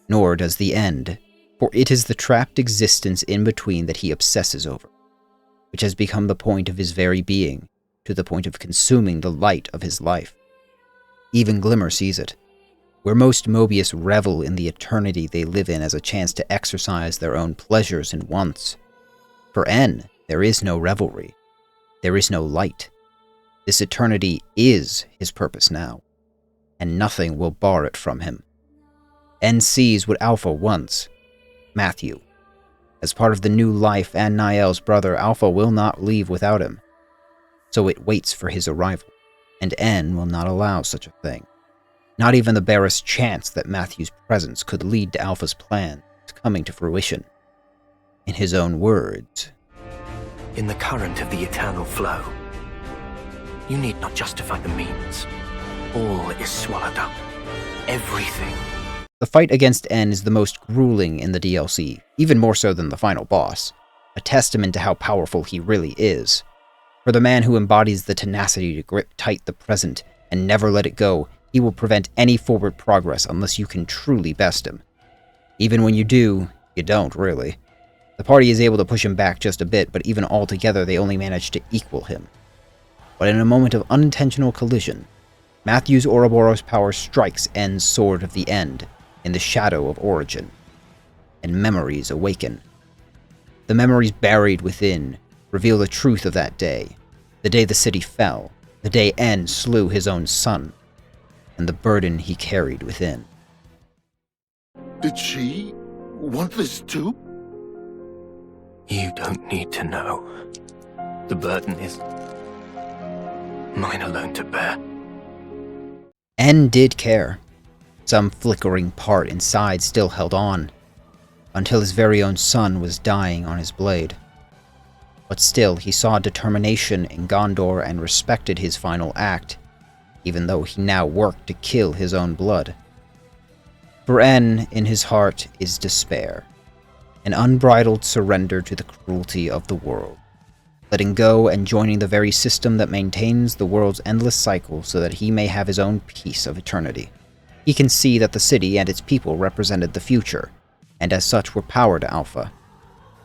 nor does the end, for it is the trapped existence in between that he obsesses over, which has become the point of his very being, to the point of consuming the light of his life. Even Glimmer sees it, where most Mobius revel in the eternity they live in as a chance to exercise their own pleasures and wants. For N, there is no revelry. There is no light. This eternity is his purpose now, and nothing will bar it from him. N sees what Alpha wants, Matthew. As part of the new life and Niall's brother, Alpha will not leave without him. So it waits for his arrival, and N will not allow such a thing. Not even the barest chance that Matthew's presence could lead to Alpha's plan coming to fruition. In his own words, "In the current of the eternal flow, you need not justify the means. All is swallowed up. Everything." The fight against N is the most grueling in the DLC, even more so than the final boss, a testament to how powerful he really is. For the man who embodies the tenacity to grip tight the present and never let it go, he will prevent any forward progress unless you can truly best him. Even when you do, you don't, really. The party is able to push him back just a bit, but even all together they only manage to equal him. But in a moment of unintentional collision, Matthew's Ouroboros power strikes N's Sword of the End in the shadow of origin, and memories awaken. The memories buried within reveal the truth of that day, the day the city fell, the day N slew his own son, and the burden he carried within. Did she want this too? You don't need to know. The burden is mine alone to bear. N did care. Some flickering part inside still held on, until his very own son was dying on his blade. But still, he saw determination in Gondor and respected his final act, even though he now worked to kill his own blood. For N, in his heart, is despair, an unbridled surrender to the cruelty of the world, letting go and joining the very system that maintains the world's endless cycle so that he may have his own piece of eternity. He can see that the city and its people represented the future, and as such were power to Alpha.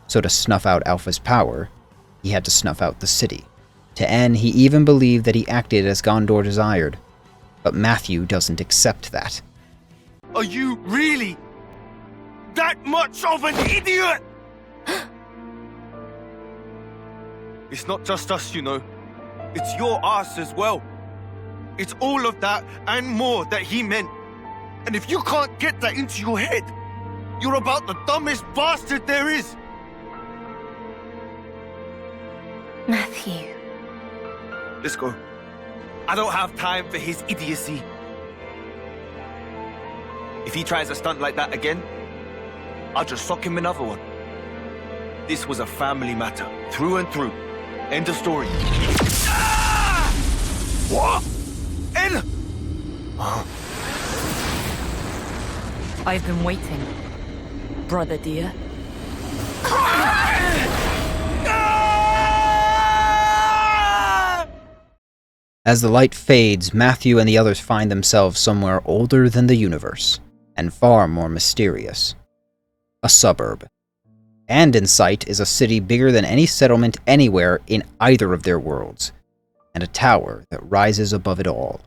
So to snuff out Alpha's power, he had to snuff out the city. To N, he even believed that he acted as Gondor desired, but Matthew doesn't accept that. Are you really that much of an idiot? It's not just us, you know. It's your ass as well. It's all of that and more that he meant. And if you can't get that into your head, you're about the dumbest bastard there is. Matthew. Let's go. I don't have time for his idiocy. If he tries a stunt like that again, I'll just sock him another one. This was a family matter, through and through. End of story. Ah! What? N? I've been waiting, brother dear. As the light fades, Matthew and the others find themselves somewhere older than the universe, and far more mysterious. A suburb. And in sight is a city bigger than any settlement anywhere in either of their worlds, and a tower that rises above it all.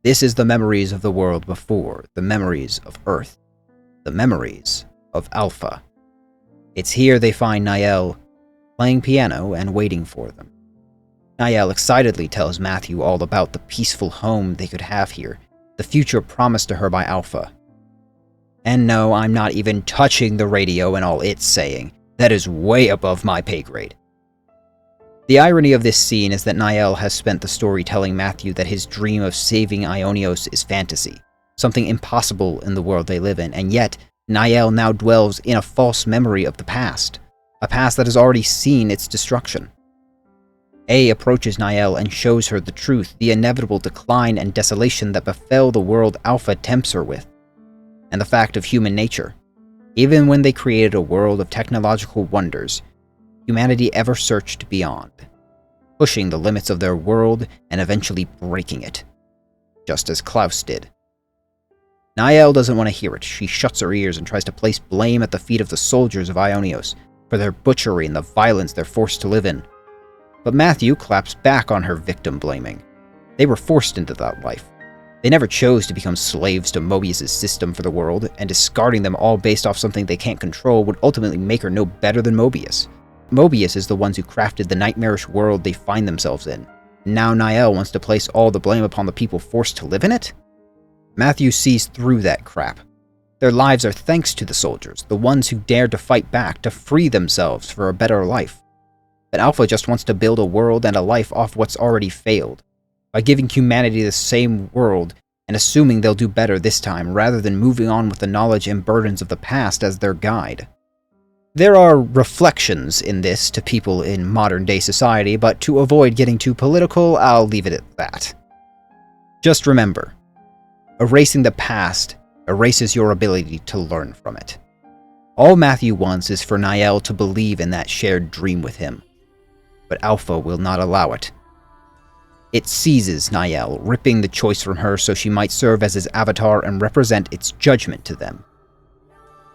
This is the memories of the world before, the memories of Earth, the memories of Alpha. It's here they find Niall playing piano and waiting for them. Niall excitedly tells Matthew all about the peaceful home they could have here, the future promised to her by Alpha. And no, I'm not even touching the radio and all it's saying. That is way above my pay grade. The irony of this scene is that Niall has spent the story telling Matthew that his dream of saving Aionios is fantasy, something impossible in the world they live in, and yet Niall now dwells in a false memory of the past, a past that has already seen its destruction. A approaches Niall and shows her the truth, the inevitable decline and desolation that befell the world Alpha tempts her with, and the fact of human nature. Even when they created a world of technological wonders, humanity ever searched beyond, pushing the limits of their world and eventually breaking it, just as Klaus did. Niall doesn't want to hear it. She shuts her ears and tries to place blame at the feet of the soldiers of Aionios for their butchery and the violence they're forced to live in. But Matthew claps back on her victim blaming. They were forced into that life. They never chose to become slaves to Mobius' system for the world, and discarding them all based off something they can't control would ultimately make her no better than Mobius. Mobius is the ones who crafted the nightmarish world they find themselves in. Now Niall wants to place all the blame upon the people forced to live in it? Matthew sees through that crap. Their lives are thanks to the soldiers, the ones who dared to fight back, to free themselves for a better life. But Alpha just wants to build a world and a life off what's already failed, by giving humanity the same world and assuming they'll do better this time, rather than moving on with the knowledge and burdens of the past as their guide. There are reflections in this to people in modern-day society, but to avoid getting too political, I'll leave it at that. Just remember, erasing the past erases your ability to learn from it. All Matthew wants is for Niall to believe in that shared dream with him, but Alpha will not allow it. It seizes Niall, ripping the choice from her so she might serve as his avatar and represent its judgment to them.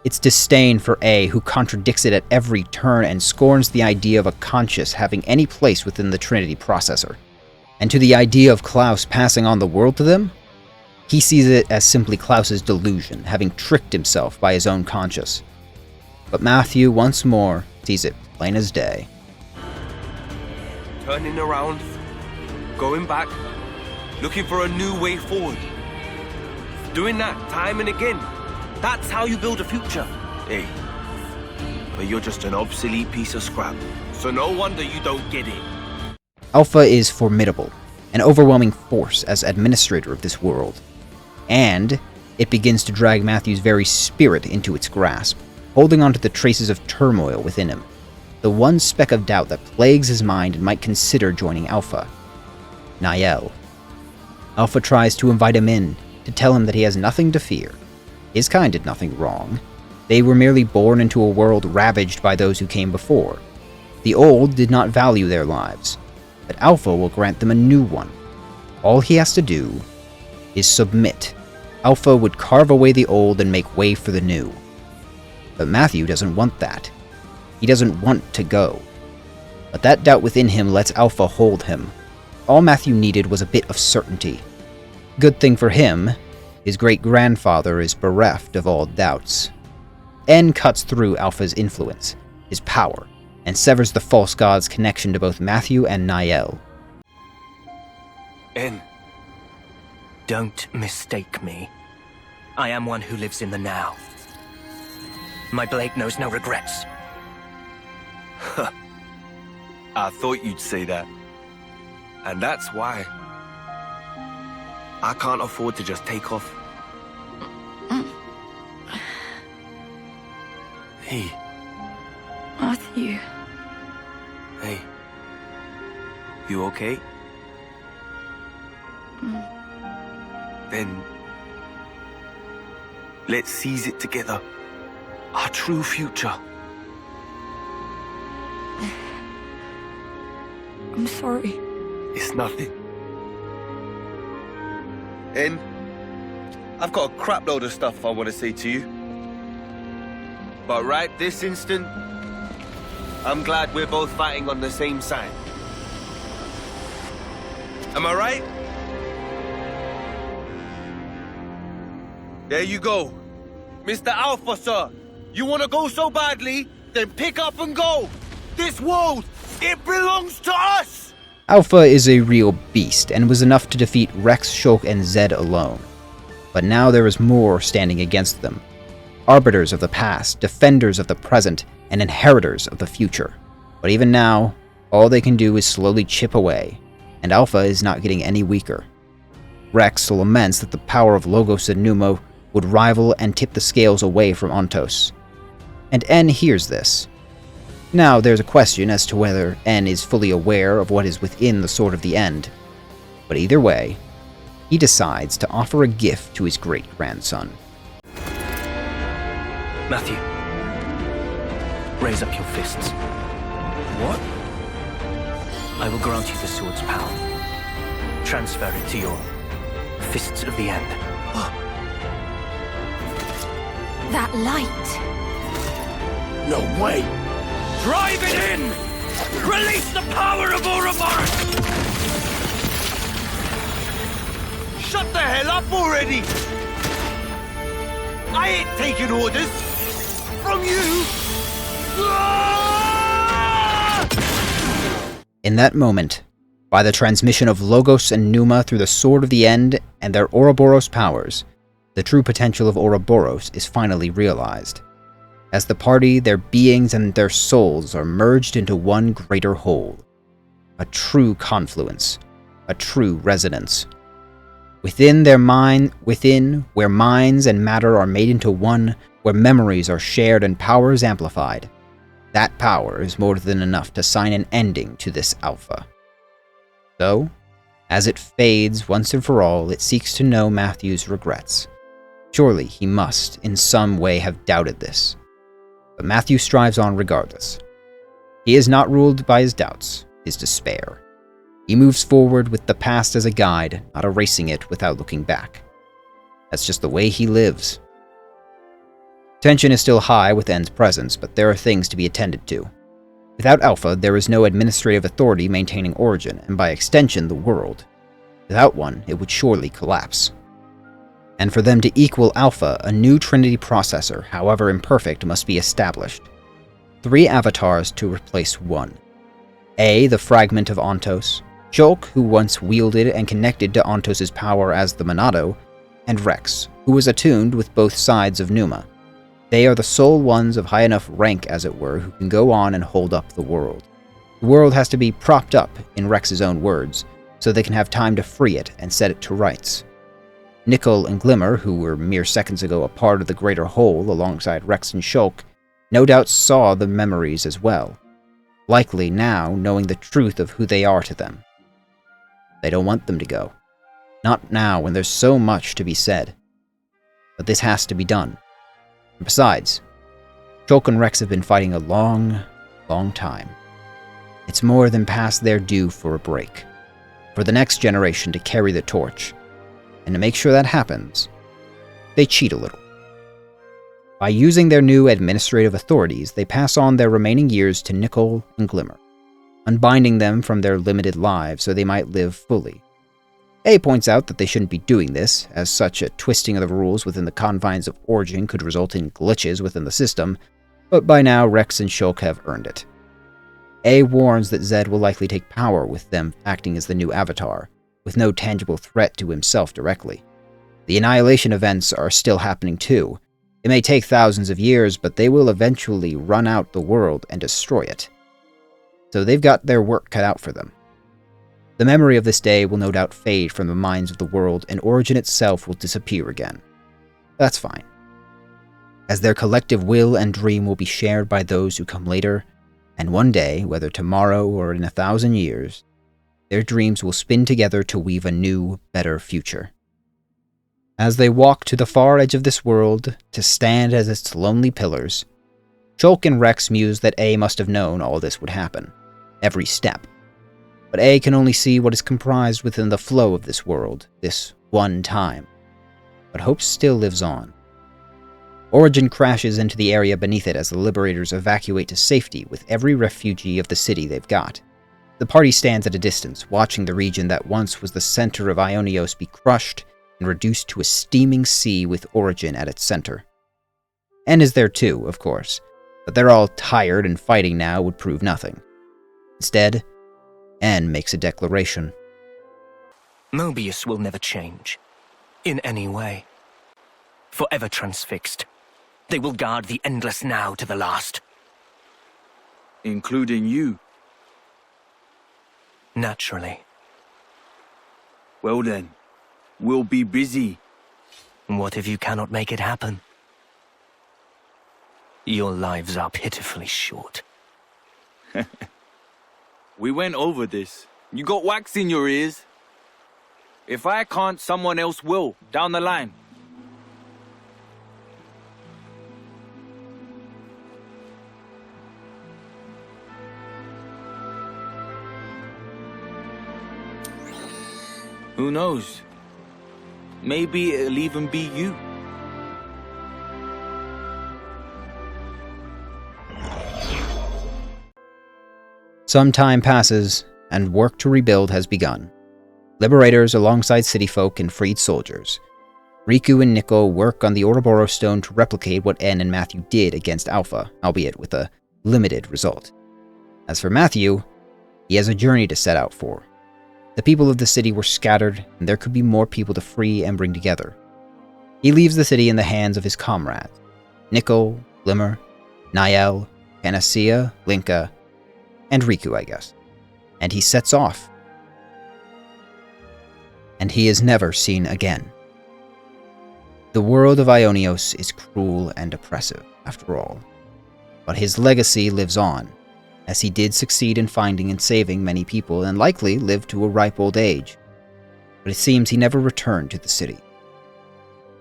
Its disdain for A, who contradicts it at every turn and scorns the idea of a conscious having any place within the Trinity processor. And to the idea of Klaus passing on the world to them, he sees it as simply Klaus's delusion, having tricked himself by his own conscience. But Matthew, once more, sees it plain as day. Turning around, going back, looking for a new way forward. Doing that time and again. That's how you build a future. Hey, but you're just an obsolete piece of scrap. So no wonder you don't get it. Alpha is formidable, an overwhelming force as administrator of this world. And it begins to drag Matthew's very spirit into its grasp, holding onto the traces of turmoil within him. The one speck of doubt that plagues his mind and might consider joining Alpha. Niall. Alpha tries to invite him in, to tell him that he has nothing to fear. His kind did nothing wrong. They were merely born into a world ravaged by those who came before. The old did not value their lives, but Alpha will grant them a new one. All he has to do is submit. Alpha would carve away the old and make way for the new. But Matthew doesn't want that. He doesn't want to go. But that doubt within him lets Alpha hold him. All Matthew needed was a bit of certainty. Good thing for him, his great-grandfather is bereft of all doubts. N cuts through Alpha's influence, his power, and severs the false god's connection to both Matthew and Niall. N, don't mistake me. I am one who lives in the now. My blade knows no regrets. I thought you'd say that. And that's why I can't afford to just take off. Hey. Matthew. Hey. You okay? Then let's seize it together. Our true future. I'm sorry. It's nothing. And I've got a crap load of stuff I want to say to you. But right this instant, I'm glad we're both fighting on the same side. Am I right? There you go. Mr. Alpha, sir. You want to go so badly? Then pick up and go. This world, it belongs to us! Alpha is a real beast, and was enough to defeat Rex, Shulk, and Zed alone. But now there is more standing against them. Arbiters of the past, defenders of the present, and inheritors of the future. But even now, all they can do is slowly chip away, and Alpha is not getting any weaker. Rex laments that the power of Logos and Pneumo would rival and tip the scales away from Ontos. And N hears this. Now, there's a question as to whether N is fully aware of what is within the Sword of the End. But either way, he decides to offer a gift to his great-grandson. Matthew, raise up your fists. What? I will grant you the sword's power. Transfer it to your Fists of the End. That light. No way! Drive it in! Release the power of Ouroboros! Shut the hell up already! I ain't taking orders from you! In that moment, by the transmission of Logos and Pneuma through the Sword of the End and their Ouroboros powers, the true potential of Ouroboros is finally realized. As the party, their beings and their souls are merged into one greater whole. A true confluence. A true resonance. Within where minds and matter are made into one, where memories are shared and powers amplified, that power is more than enough to sign an ending to this alpha. So, as it fades once and for all, it seeks to know Matthew's regrets. Surely he must, in some way, have doubted this. But Matthew strives on regardless. He is not ruled by his doubts, his despair. He moves forward with the past as a guide, not erasing it without looking back. That's just the way he lives. Tension is still high with End's presence, but there are things to be attended to. Without Alpha, there is no administrative authority maintaining Origin, and by extension, the world. Without one, it would surely collapse. And for them to equal Alpha, a new Trinity processor, however imperfect, must be established. 3 avatars to replace 1. A, the fragment of Ontos, Shulk, who once wielded and connected to Ontos' power as the Monado, and Rex, who was attuned with both sides of Pneuma. They are the sole ones of high enough rank, as it were, who can go on and hold up the world. The world has to be propped up, in Rex's own words, so they can have time to free it and set it to rights. Nickel and Glimmer, who were mere seconds ago a part of the greater whole alongside Rex and Shulk, no doubt saw the memories as well, likely now knowing the truth of who they are to them. They don't want them to go. Not now when there's so much to be said. But this has to be done. And besides, Shulk and Rex have been fighting a long, long time. It's more than past their due for a break. For the next generation to carry the torch. And to make sure that happens, they cheat a little. By using their new administrative authorities, they pass on their remaining years to Nickel and Glimmer, unbinding them from their limited lives so they might live fully. A points out that they shouldn't be doing this, as such a twisting of the rules within the confines of Origin could result in glitches within the system, but by now Rex and Shulk have earned it. A warns that Zed will likely take power with them acting as the new Avatar, with no tangible threat to himself directly. The Annihilation events are still happening too. It may take thousands of years, but they will eventually run out the world and destroy it. So they've got their work cut out for them. The memory of this day will no doubt fade from the minds of the world, and Origin itself will disappear again. That's fine. As their collective will and dream will be shared by those who come later, and one day, whether tomorrow or in 1,000 years, their dreams will spin together to weave a new, better future. As they walk to the far edge of this world, to stand as its lonely pillars, Shulk and Rex muse that A must have known all this would happen, every step. But A can only see what is comprised within the flow of this world, this one time. But hope still lives on. Origin crashes into the area beneath it as the Liberators evacuate to safety with every refugee of the city they've got. The party stands at a distance, watching the region that once was the center of Aionios be crushed and reduced to a steaming sea with Origin at its center. N is there too, of course, but they're all tired and fighting now would prove nothing. Instead, N makes a declaration. Mobius will never change. In any way. Forever transfixed. They will guard the endless now to the last. Including you. Naturally. Well then, we'll be busy. What if you cannot make it happen? Your lives are pitifully short. We went over this. You got wax in your ears. If I can't, someone else will, down the line. Who knows? Maybe it'll even be you. Some time passes, and work to rebuild has begun. Liberators alongside city folk and freed soldiers. Riku and Nickel work on the Ouroboros stone to replicate what En and Matthew did against Alpha, albeit with a limited result. As for Matthew, he has a journey to set out for. The people of the city were scattered, and there could be more people to free and bring together. He leaves the city in the hands of his comrades, Nickel, Glimmer, Niall, Panacea, Linka, and Riku, I guess. And he sets off. And he is never seen again. The world of Aionios is cruel and oppressive, after all. But his legacy lives on, as he did succeed in finding and saving many people and likely lived to a ripe old age. But it seems he never returned to the city.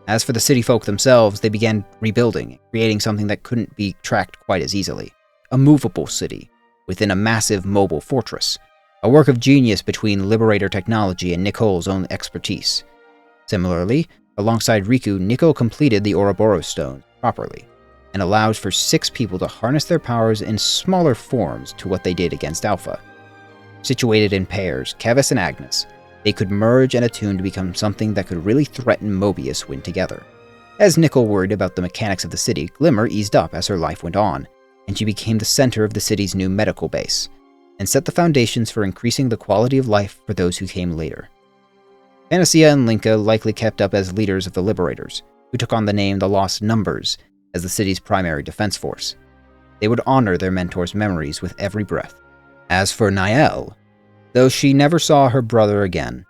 As for the city folk themselves, they began rebuilding, creating something that couldn't be tracked quite as easily. A movable city, within a massive mobile fortress. A work of genius between Liberator technology and Nicole's own expertise. Similarly, alongside Riku, Nicole completed the Ouroboros stone properly, and allows for 6 people to harness their powers in smaller forms to what they did against Alpha. Situated in pairs, Kevis and Agnes, they could merge and attune to become something that could really threaten Mobius when together. As Nicole worried about the mechanics of the city, Glimmer eased up as her life went on, and she became the center of the city's new medical base, and set the foundations for increasing the quality of life for those who came later. Panacea and Linka likely kept up as leaders of the Liberators, who took on the name the Lost Numbers as the city's primary defense force. They would honor their mentor's memories with every breath. As for Niall, though she never saw her brother again,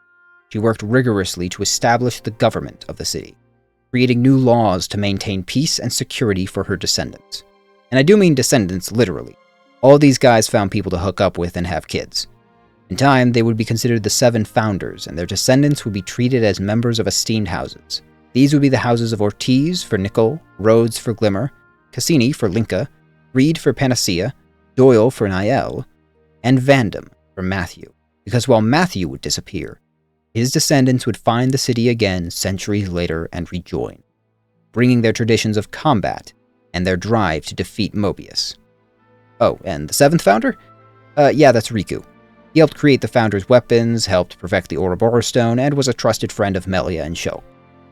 she worked rigorously to establish the government of the city, creating new laws to maintain peace and security for her descendants. And I do mean descendants literally. All these guys found people to hook up with and have kids. In time, they would be considered the 7 founders, and their descendants would be treated as members of esteemed houses. These would be the houses of Ortiz for Nicole, Rhodes for Glimmer, Cassini for Linka, Reed for Panacea, Doyle for Niall, and Vandam for Matthew, because while Matthew would disappear, his descendants would find the city again centuries later and rejoin, bringing their traditions of combat and their drive to defeat Mobius. Oh, and the 7th founder? Yeah, that's Riku. He helped create the Founder's weapons, helped perfect the Ouroboros stone, and was a trusted friend of Melia and Shulk,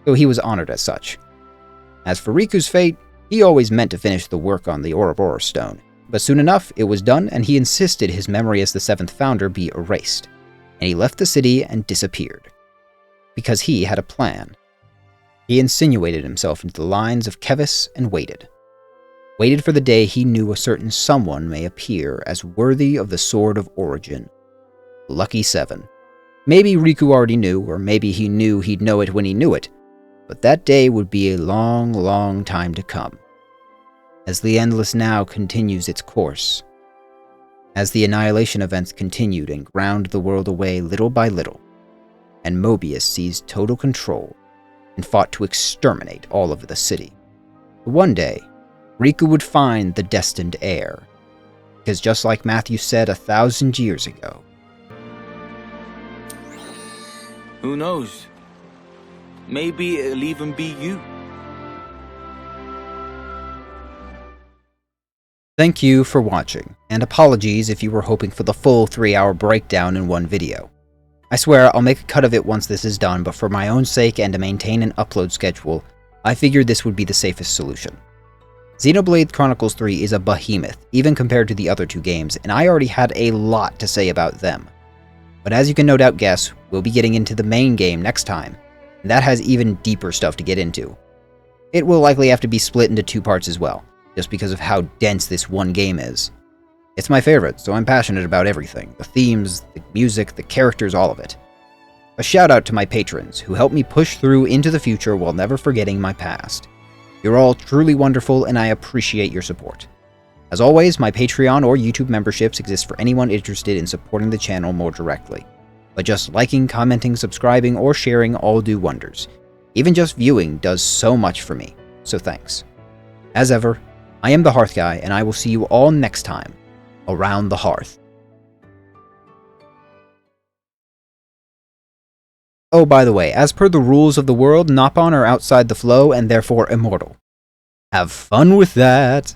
though he was honored as such. As for Riku's fate, he always meant to finish the work on the Ouroboros stone, but soon enough it was done and he insisted his memory as the 7th Founder be erased, and he left the city and disappeared. Because he had a plan. He insinuated himself into the lines of Kevis and waited. Waited for the day he knew a certain someone may appear as worthy of the Sword of Origin. Lucky 7. Maybe Riku already knew, or maybe he knew he'd know it when he knew it, but that day would be a long, long time to come. As the Endless Now continues its course, as the Annihilation events continued and ground the world away little by little, and Mobius seized total control and fought to exterminate all of the city. One day, Riku would find the destined heir, because just like Matthew said 1,000 years ago, Who knows? Maybe it'll even be you. Thank you for watching, and apologies if you were hoping for the full 3-hour breakdown in one video. I swear I'll make a cut of it once this is done, but for my own sake and to maintain an upload schedule, I figured this would be the safest solution. Xenoblade Chronicles 3 is a behemoth, even compared to the other 2 games, and I already had a lot to say about them. But as you can no doubt guess, we'll be getting into the main game next time, and that has even deeper stuff to get into. It will likely have to be split into 2 parts as well, just because of how dense this one game is. It's my favorite, so I'm passionate about everything. The themes, the music, the characters, all of it. A shout out to my patrons, who help me push through into the future while never forgetting my past. You're all truly wonderful, and I appreciate your support. As always, my Patreon or YouTube memberships exist for anyone interested in supporting the channel more directly. But just liking, commenting, subscribing, or sharing all do wonders. Even just viewing does so much for me, so thanks. As ever, I am the Hearth Guy, and I will see you all next time, around the hearth. Oh, by the way, as per the rules of the world, Nopon are outside the flow and therefore immortal. Have fun with that!